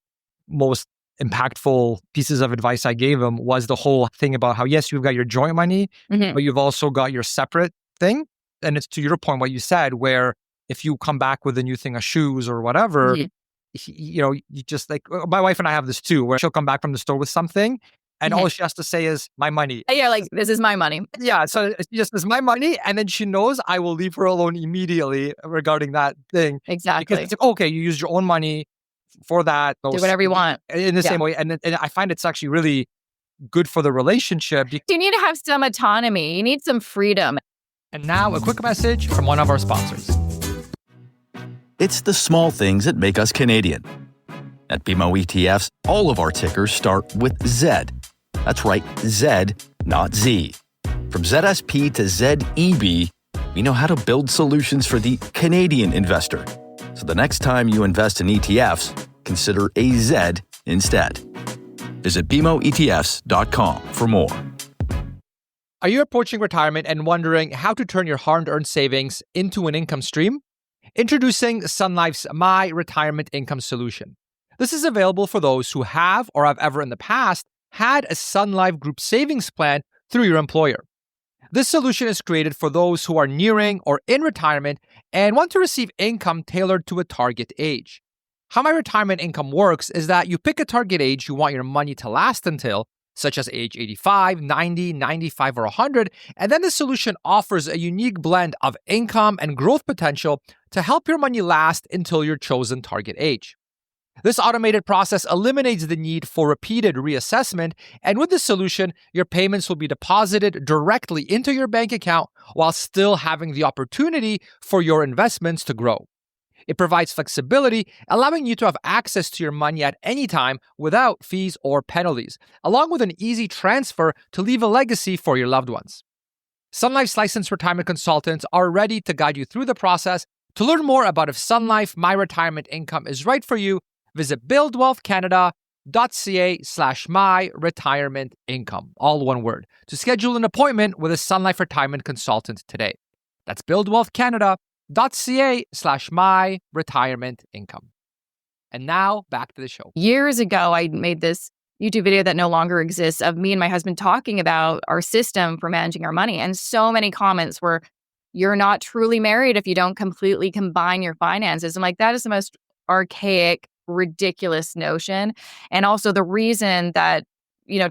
most impactful pieces of advice I gave him was the whole thing about how, yes, you've got your joint money, but you've also got your separate thing. And it's to your point, what you said, where if you come back with a new thing of shoes or whatever, you just like, my wife and I have this too, where she'll come back from the store with something and all she has to say is my money. Yeah, like, this is my money. Yeah, so it's just, this is my money. And then she knows I will leave her alone immediately regarding that thing. Exactly. Because it's like, okay, you used your own money for that. Do whatever you want. In the same way. And I find it's actually really good for the relationship. You need to have some autonomy. You need some freedom. And now a quick message from one of our sponsors. It's the small things that make us Canadian. At BMO ETFs, all of our tickers start with Z. That's right, Z, not Z. From ZSP to ZEB, we know how to build solutions for the Canadian investor. So the next time you invest in ETFs, consider a Z instead. Visit BMOETFs.com for more. Are you approaching retirement and wondering how to turn your hard-earned savings into an income stream? Introducing Sun Life's My Retirement Income Solution. This is available for those who have or have ever in the past had a Sun Life group savings plan through your employer. This solution is created for those who are nearing or in retirement and want to receive income tailored to a target age. How My Retirement Income works is that you pick a target age you want your money to last until, such as age 85, 90, 95, or 100, and then the solution offers a unique blend of income and growth potential to help your money last until your chosen target age. This automated process eliminates the need for repeated reassessment, and with this solution, your payments will be deposited directly into your bank account while still having the opportunity for your investments to grow. It provides flexibility, allowing you to have access to your money at any time without fees or penalties, along with an easy transfer to leave a legacy for your loved ones. Sun Life's licensed retirement consultants are ready to guide you through the process. To learn more about if Sun Life My Retirement Income is right for you, visit buildwealthcanada.ca/myretirementincome, all one word, to schedule an appointment with a Sun Life retirement consultant today. That's buildwealthcanada.ca/myretirementincome. And now back to the show. Years ago, I made this YouTube video that no longer exists of me and my husband talking about our system for managing our money. And so many comments were, you're not truly married if you don't completely combine your finances. I'm like, that is the most archaic, ridiculous notion. And also the reason that,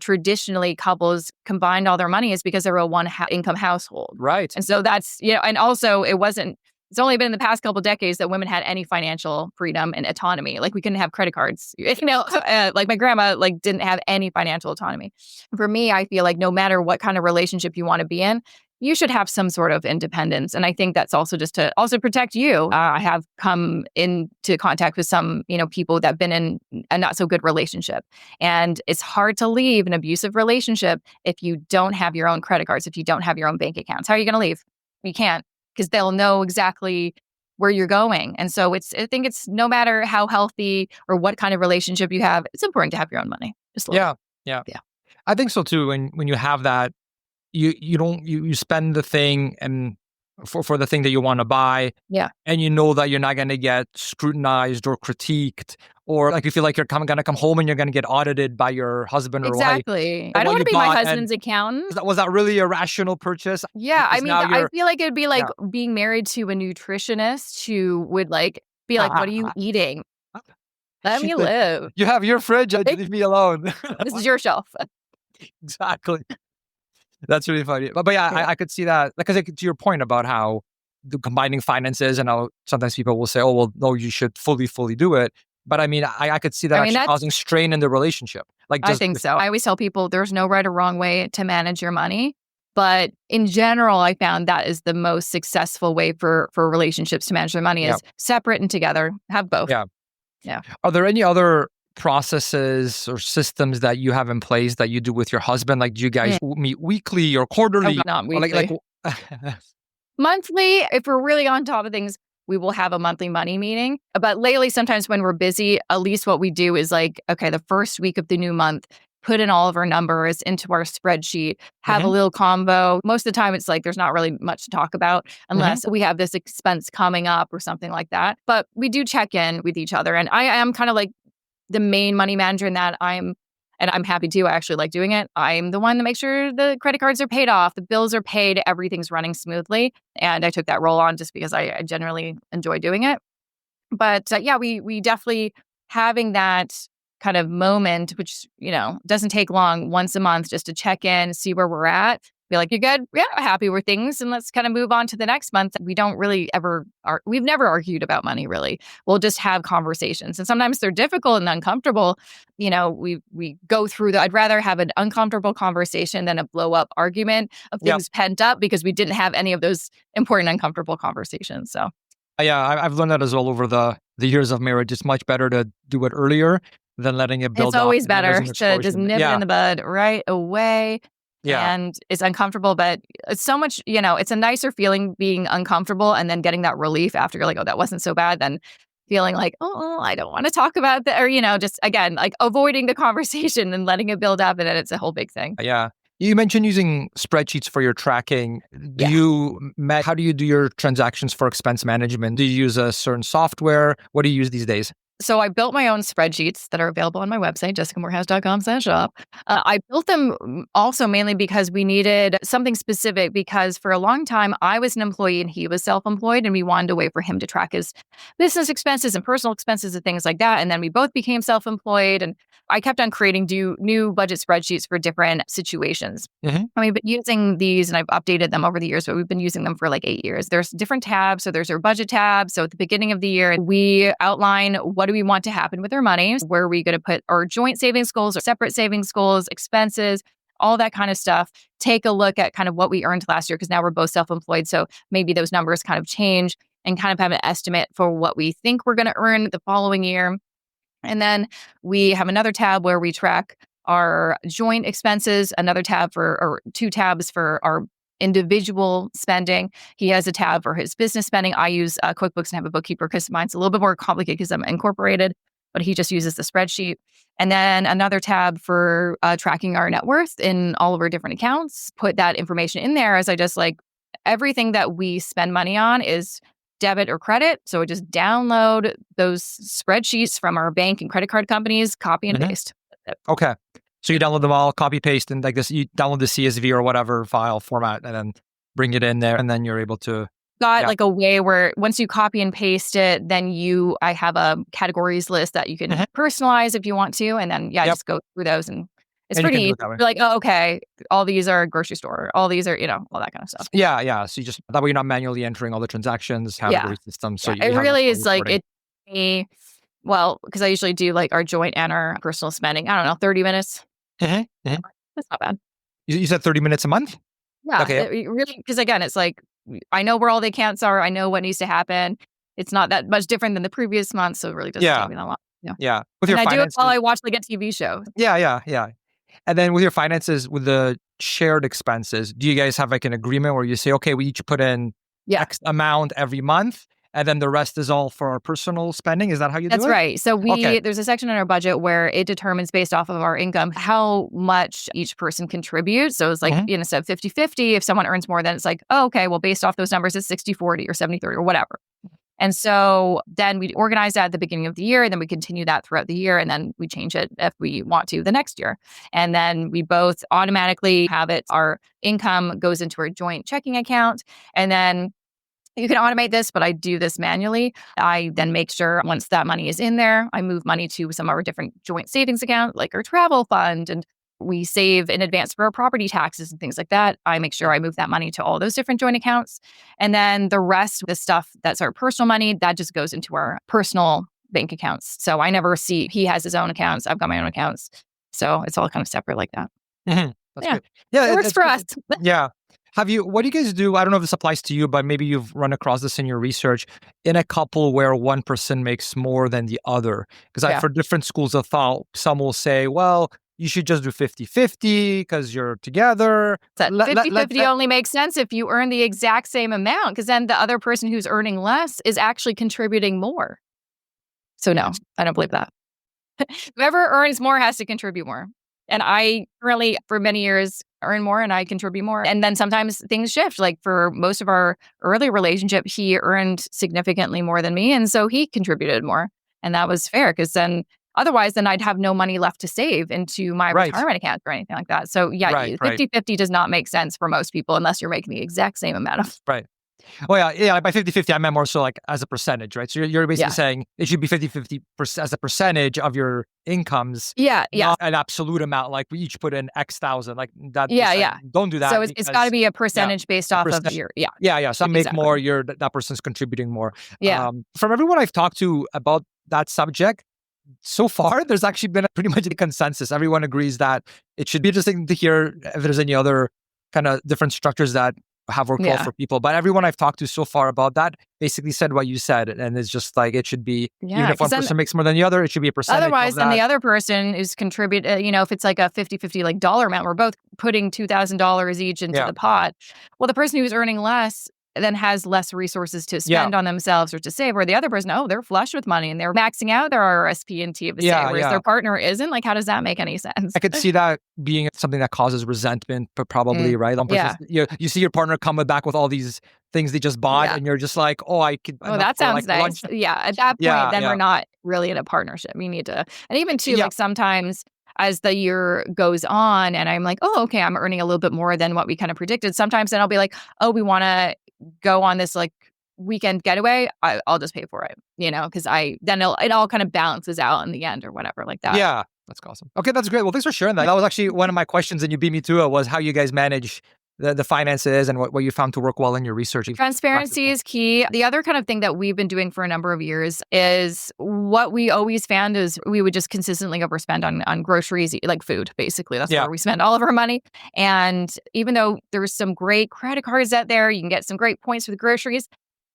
traditionally couples combined all their money is because they were a income household. Right. And so that's, and also it's only been in the past couple of decades that women had any financial freedom and autonomy. Like we couldn't have credit cards. Like my grandma didn't have any financial autonomy. For me, I feel like no matter what kind of relationship you want to be in, you should have some sort of independence. And I think that's also just to also protect you. I have come into contact with some, people that have been in a not so good relationship. And it's hard to leave an abusive relationship if you don't have your own credit cards, if you don't have your own bank accounts. How are you going to leave? You can't, because they'll know exactly where you're going. And so I think it's no matter how healthy or what kind of relationship you have, it's important to have your own money. Just a little. Yeah. I think so too. When you have that, you spend the thing and for the thing that you want to buy. Yeah. And you know that you're not going to get scrutinized or critiqued, or like you feel like you're going to come home and you're going to get audited by your husband or wife. Exactly. I don't want to be my husband's accountant. Was that really a rational purchase? Yeah. I mean, I feel like it'd be like being married to a nutritionist who would be like, what are you eating? Let me live. You have your fridge. Leave me alone. This is your shelf. Exactly. That's really funny. But yeah, I could see that. Because to your point about how the combining finances and how sometimes people will say, oh, well, no, you should fully do it. But I mean, I could see that actually causing strain in the relationship. I think so. I always tell people there's no right or wrong way to manage your money. But in general, I found that is the most successful way for relationships to manage their money is separate and together. Have both. Yeah. Are there any other processes or systems that you have in place that you do with your husband? Like, do you guys meet weekly or quarterly? Not weekly. Monthly, if we're really on top of things, we will have a monthly money meeting. But lately, sometimes when we're busy, at least what we do is the first week of the new month, put in all of our numbers into our spreadsheet, have a little combo. Most of the time, it's there's not really much to talk about unless we have this expense coming up or something like that. But we do check in with each other. And I am kind of the main money manager in that I'm happy to. I actually like doing it. I'm the one to make sure the credit cards are paid off, the bills are paid, everything's running smoothly. And I took that role on just because I generally enjoy doing it. But we definitely having that kind of moment, which, doesn't take long, once a month, just to check in, see where we're at, be like, "You good? Yeah, happy with things." And let's kind of move on to the next month. We don't really we've never argued about money, really. We'll just have conversations. And sometimes they're difficult and uncomfortable. We go through I'd rather have an uncomfortable conversation than a blow up argument of things pent up because we didn't have any of those important, uncomfortable conversations. So, yeah, I've learned that as well over the years of marriage. It's much better to do it earlier than letting it build up. It's always and then there's better an to just explosion. nip it in the bud right away. Yeah. And it's uncomfortable, but it's so much, it's a nicer feeling being uncomfortable and then getting that relief after you're like, oh, that wasn't so bad, than feeling like, oh, I don't want to talk about that. Or, just again, like avoiding the conversation and letting it build up. And then it's a whole big thing. Yeah. You mentioned using spreadsheets for your tracking. How do you do your transactions for expense management? Do you use a certain software? What do you use these days? So I built my own spreadsheets that are available on my website, jessicamoorhouse.com/shop. I built them also mainly because we needed something specific, because for a long time I was an employee and he was self-employed, and we wanted a way for him to track his business expenses and personal expenses and things like that. And then we both became self-employed, and I kept on creating new budget spreadsheets for different situations. Mm-hmm. I mean, but using these, and I've updated them over the years, but we've been using them for like 8 years. There's different tabs. So there's our budget tab. So at the beginning of the year, we outline what do we want to happen with our money? Where are we going to put our joint savings goals or separate savings goals, expenses, all that kind of stuff. Take a look at kind of what we earned last year, because now we're both self-employed. So maybe those numbers kind of change, and kind of have an estimate for what we think we're going to earn the following year. And then we have another tab where we track our joint expenses, another tab or 2 tabs for our individual spending. He has a tab for his business spending. I use QuickBooks and have a bookkeeper because mine's a little bit more complicated because I'm incorporated, but he just uses the spreadsheet. And then another tab for tracking our net worth in all of our different accounts. Put that information in there, as I just like everything that we spend money on is debit or credit. So I just download those spreadsheets from our bank and credit card companies, copy and paste. Okay. So you download them all, copy, paste, and like this, you download the CSV or whatever file format, and then bring it in there, and then you're able to... Like a way where once you copy and paste it, then I have a categories list that you can personalize if you want to. And then, just go through those, and it's pretty easy. You're like, oh, okay, all these are grocery store, all these are, all that kind of stuff. Yeah. So you just, that way you're not manually entering all the transactions, category systems. So it really is like, because I usually do like our joint and our personal spending, I don't know, 30 minutes. That's not bad. You said 30 minutes a month? Yeah. Okay. It really, because again, it's like, I know where all the accounts are. I know what needs to happen. It's not that much different than the previous month. So it really doesn't take me that long. Yeah. With your I do it finances, while I watch like a TV show. Yeah. And then with your finances, with the shared expenses, do you guys have like an agreement where you say, okay, we each put in X amount every month, and then the rest is all for our personal spending? Is that how you do it? That's right. So there's a section in our budget where it determines based off of our income how much each person contributes. So it's like, instead of 50-50, if someone earns more, then it's like, oh, okay, well, based off those numbers, it's 60-40 or 70-30 or whatever. And so then we organize that at the beginning of the year, and then we continue that throughout the year, and then we change it if we want to the next year. And then we both automatically have it. Our income goes into our joint checking account, and then you can automate this, but I do this manually. I then make sure once that money is in there, I move money to some of our different joint savings accounts, like our travel fund, and we save in advance for our property taxes and things like that. I make sure I move that money to all those different joint accounts. And then the rest, the stuff that's our personal money, that just goes into our personal bank accounts. So I never see, he has his own accounts, I've got my own accounts. So it's all kind of separate like that. That's good. Yeah, it works for us. Yeah. What do you guys do? I don't know if this applies to you, but maybe you've run across this in your research, in a couple where one person makes more than the other. Because for different schools of thought, some will say, well, you should just do 50-50 because you're together. That 50-50 only makes sense if you earn the exact same amount, because then the other person who's earning less is actually contributing more. So no, I don't believe that. Whoever earns more has to contribute more. And I currently, for many years, earn more and I contribute more. And then sometimes things shift. Like for most of our early relationship, he earned significantly more than me. And so he contributed more. And that was fair, because then otherwise, then I'd have no money left to save into my retirement account or anything like that. So 50-50 does not make sense for most people unless you're making the exact same amount of. Right. Well, yeah, by 50-50, I meant more so like as a percentage, right? So you're basically Yeah. saying it should be 50-50 as a percentage of your incomes, Yeah. not an absolute amount. Like we each put in X thousand, like that. Yeah. you're saying, Yeah. Don't do that. So it's got to because, be a yeah, percentage based a off of percent. your, yeah. Yeah. Some make Exactly. more, that person's contributing more. Yeah. From everyone I've talked to about that subject, so far, there's actually been pretty much a consensus. Everyone agrees that it should be interesting to hear if there's any other kind of different structures that have worked well Yeah. for people. But everyone I've talked to so far about that basically said what you said. And it's just like, it should be, Yeah, even if one 'cause then- person makes more than the other, it should be a percentage Otherwise, of then that. the other person is contribute. If it's like a 50-50 like dollar amount, we're both putting $2,000 each into Yeah. the pot. Well, the person who's earning less then has less resources to spend on themselves or to save, where the other person, they're flush with money and they're maxing out their RSP and TFSA, whereas their partner isn't. Like, how does that make any sense? I could see that being something that causes resentment, but probably, right? One person's- You see your partner come back with all these things they just bought, and you're just like, oh, I could. Oh, that sounds nice. lunch. Yeah. At that point, then we're not really in a partnership. We need to, and even too, like sometimes as the year goes on and I'm like, oh, okay, I'm earning a little bit more than what we kind of predicted. Sometimes then I'll be like, oh, we want to go on this like weekend getaway. I'll just pay for it, because it all kind of balances out in the end or whatever like that. Yeah, that's awesome. Okay, that's great. Well, thanks for sharing that. That was actually one of my questions, and you beat me to it, was how you guys manage the finances and what you found to work well in your research. Transparency is key. The other kind of thing that we've been doing for a number of years is what we always found is we would just consistently overspend on groceries, like food, basically. That's where we spend all of our money. And even though there's some great credit cards out there, you can get some great points with groceries.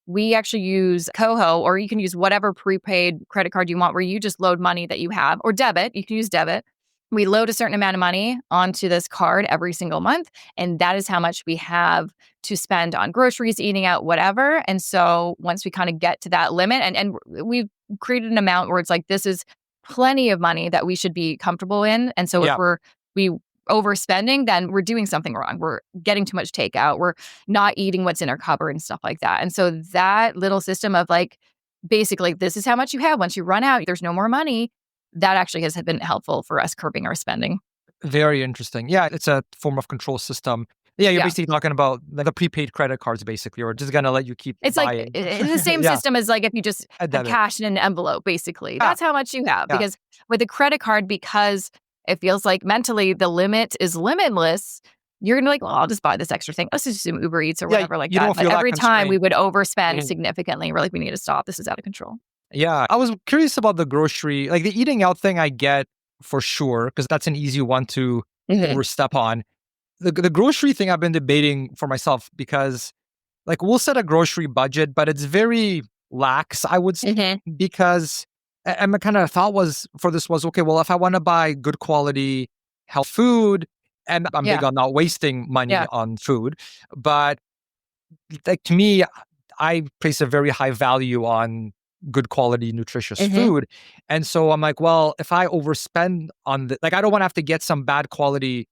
We actually use Coho, or you can use whatever prepaid credit card you want, where you just load money that you have, or debit. You can use debit. We load a certain amount of money onto this card every single month, and that is how much we have to spend on groceries, eating out, whatever. And so once we kind of get to that limit, and we've created an amount where it's like, this is plenty of money that we should be comfortable in. And so if we overspending, then we're doing something wrong. We're getting too much takeout. We're not eating what's in our cupboard and stuff like that. And so that little system of like, basically, this is how much you have. Once you run out, there's no more money. That actually has been helpful for us curbing our spending. Very interesting. Yeah, it's a form of control system. Yeah, you're basically talking about like the prepaid credit cards, basically, or just gonna let you keep It's buying. like it's the same system as like if you just have cash in an envelope, basically. That's how much you have. Because with a credit card, because it feels like mentally the limit is limitless, you're going to like, well, I'll just buy this extra thing. Let's just do Uber Eats or whatever like that. But every time we would overspend significantly. We're like, we need to stop. This is out of control. Yeah. I was curious about the grocery, like the eating out thing I get for sure, because that's an easy one to overstep on. The grocery thing I've been debating for myself, because like we'll set a grocery budget, but it's very lax, I would say, because and my kind of thought was okay, well, if I want to buy good quality health food, and I'm big on not wasting money on food, but like to me, I place a very high value on good quality, nutritious food. And so I'm like, well, if I overspend on like, I don't want to have to get some bad quality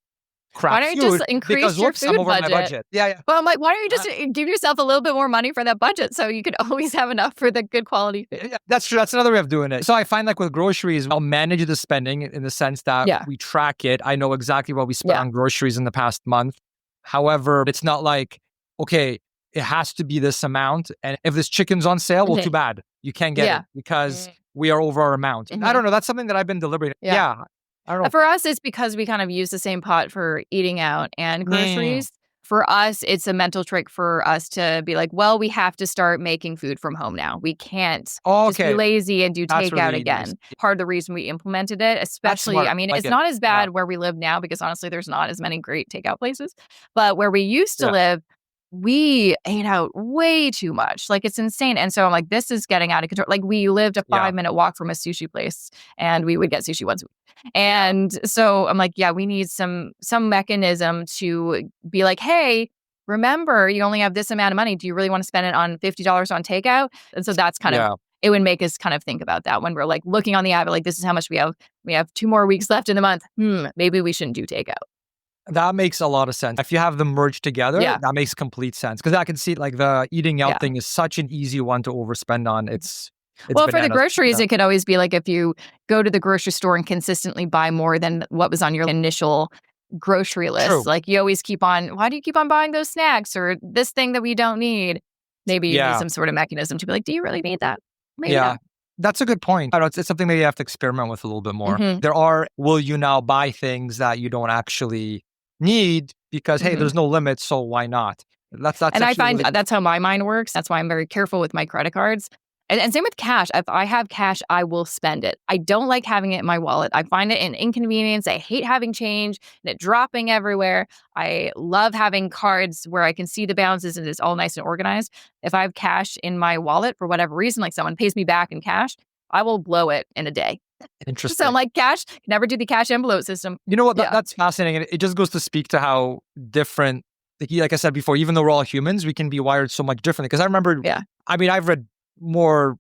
crap why don't you food just increase your food I'm over budget? my budget. Yeah. Well, I'm like, why don't you just give yourself a little bit more money for that budget so you could always have enough for the good quality food? Yeah, that's true. That's another way of doing it. So I find like with groceries, I'll manage the spending in the sense that we track it. I know exactly what we spent on groceries in the past month. However, it's not like, okay, it has to be this amount. And if this chicken's on sale, well, too bad. You can't get it because we are over our amount. I don't know. That's something that I've been deliberating. Yeah. I don't know. For us, it's because we kind of use the same pot for eating out and groceries. For us, it's a mental trick for us to be like, well, we have to start making food from home now. We can't just be lazy and do takeout again. Nice. Part of the reason we implemented it, especially, I mean, it's not as bad where we live now because honestly, there's not as many great takeout places. But where we used to live, we ate out way too much. Like, it's insane. And so I'm like, this is getting out of control. Like, we lived a 5-minute walk from a sushi place and we would get sushi once a week. And so I'm like, we need some mechanism to be like, hey, remember, you only have this amount of money. Do you really want to spend it on $50 on takeout? And so that's kind of, it would make us kind of think about that when we're like looking on the app, like, this is how much we have. We have 2 more weeks left in the month. Maybe we shouldn't do takeout. That makes a lot of sense. If you have them merged together, that makes complete sense. Because I can see like the eating out thing is such an easy one to overspend on. It's well, for the groceries, it could always be like if you go to the grocery store and consistently buy more than what was on your initial grocery list. Like you always keep on, why do you keep on buying those snacks or this thing that we don't need? Maybe you need some sort of mechanism to be like, do you really need that? Maybe not. That's a good point. I don't know, it's something maybe you have to experiment with a little bit more. Mm-hmm. There are, will you now buy things that you don't actually need because, hey, there's no limit, so why not? That's and I find that's how my mind works. That's why I'm very careful with my credit cards. And same with cash. If I have cash, I will spend it. I don't like having it in my wallet. I find it an inconvenience. I hate having change and it dropping everywhere. I love having cards where I can see the balances and it's all nice and organized. If I have cash in my wallet for whatever reason, like someone pays me back in cash, I will blow it in a day. Interesting. So I'm like, cash, never do the cash envelope system. You know what? That's fascinating. It just goes to speak to how different, like I said before, even though we're all humans, we can be wired so much differently. Because I remember, I've read more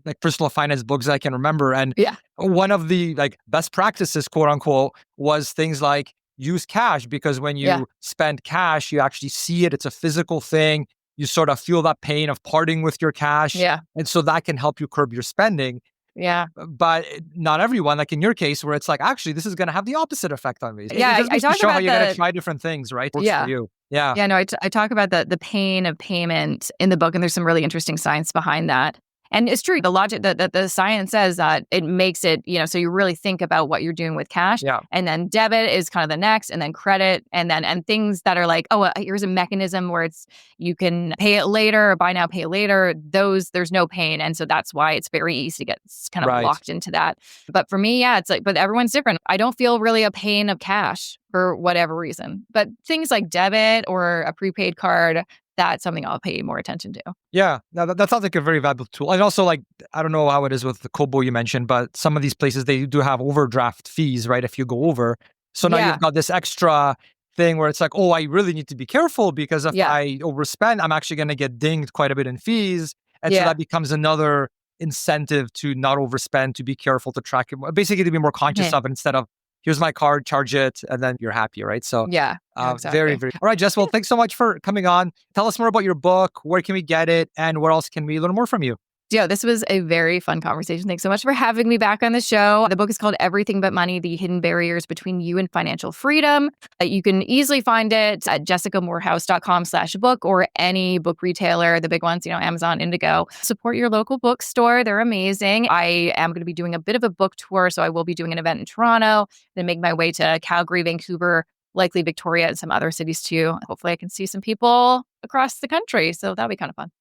like personal finance books I can remember. And one of the like best practices, quote unquote, was things like use cash, because when you spend cash, you actually see it. It's a physical thing. You sort of feel that pain of parting with your cash. Yeah. And so that can help you curb your spending. Yeah. But not everyone, like in your case, where it's like, actually, this is going to have the opposite effect on me. Yeah. I talk about how you got to try different things, right? Works for you. Yeah. Yeah. No, I talk about the pain of payment in the book, and there's some really interesting science behind that. And it's true. The logic that the science says that it makes it, so you really think about what you're doing with cash. Yeah. And then debit is kind of the next, and then credit, and things that are like, here's a mechanism where you can pay it later or buy now, pay later. There's no pain. And so that's why it's very easy to get kind of locked into that. But for me, it's like, but everyone's different. I don't feel really a pain of cash for whatever reason. But things like debit or a prepaid card, that's something I'll pay more attention to. Yeah, that sounds like a very valuable tool. And also, like, I don't know how it is with the Kobo you mentioned, but some of these places, they do have overdraft fees, right, if you go over. So now you've got this extra thing where it's like, I really need to be careful, because if I overspend, I'm actually going to get dinged quite a bit in fees. And so that becomes another incentive to not overspend, to be careful, to track it, basically to be more conscious of it, instead of, here's my card, charge it, and then you're happy, right? So exactly. Very, very. All right, Jess, well, thanks so much for coming on. Tell us more about your book. Where can we get it? And where else can we learn more from you? Yeah, this was a very fun conversation. Thanks so much for having me back on the show. The book is called Everything But Money, The Hidden Barriers Between You and Financial Freedom. You can easily find it at jessicamoorhouse.com/book or any book retailer, the big ones, Amazon, Indigo. Support your local bookstore. They're amazing. I am going to be doing a bit of a book tour, so I will be doing an event in Toronto, then make my way to Calgary, Vancouver, likely Victoria, and some other cities too. Hopefully I can see some people across the country. So that'll be kind of fun.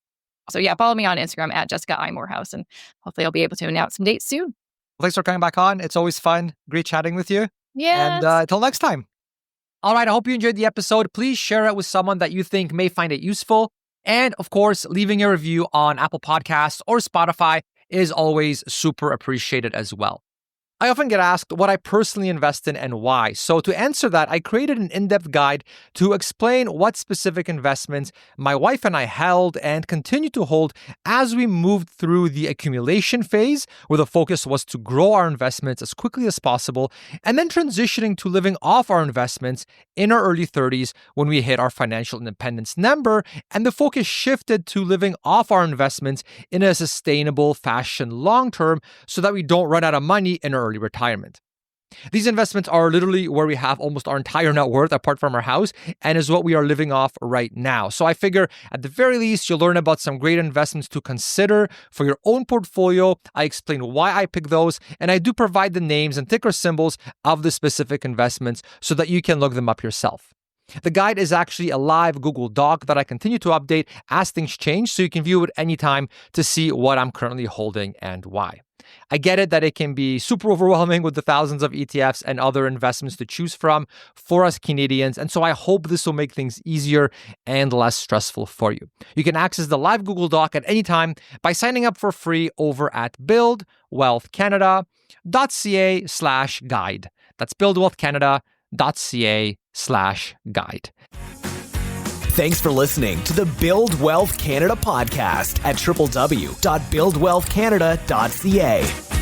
So follow me on Instagram at Jessica Moorhouse, and hopefully I'll be able to announce some dates soon. Well, thanks for coming back on. It's always fun. Great chatting with you. Yeah. And until next time. All right, I hope you enjoyed the episode. Please share it with someone that you think may find it useful. And of course, leaving a review on Apple Podcasts or Spotify is always super appreciated as well. I often get asked what I personally invest in and why. So to answer that, I created an in-depth guide to explain what specific investments my wife and I held and continue to hold as we moved through the accumulation phase, where the focus was to grow our investments as quickly as possible, and then transitioning to living off our investments in our early 30s when we hit our financial independence number, and the focus shifted to living off our investments in a sustainable fashion long-term so that we don't run out of money in our early retirement. These investments are literally where we have almost our entire net worth apart from our house, and is what we are living off right now. So I figure at the very least, you'll learn about some great investments to consider for your own portfolio. I explain why I pick those, and I do provide the names and ticker symbols of the specific investments so that you can look them up yourself. The guide is actually a live Google Doc that I continue to update as things change, so you can view it anytime to see what I'm currently holding and why. I get it that it can be super overwhelming with the thousands of ETFs and other investments to choose from for us Canadians, and so I hope this will make things easier and less stressful for you. You can access the live Google Doc at any time by signing up for free over at buildwealthcanada.ca/guide. That's buildwealthcanada.ca/guide. Thanks for listening to the Build Wealth Canada podcast at www.buildwealthcanada.ca.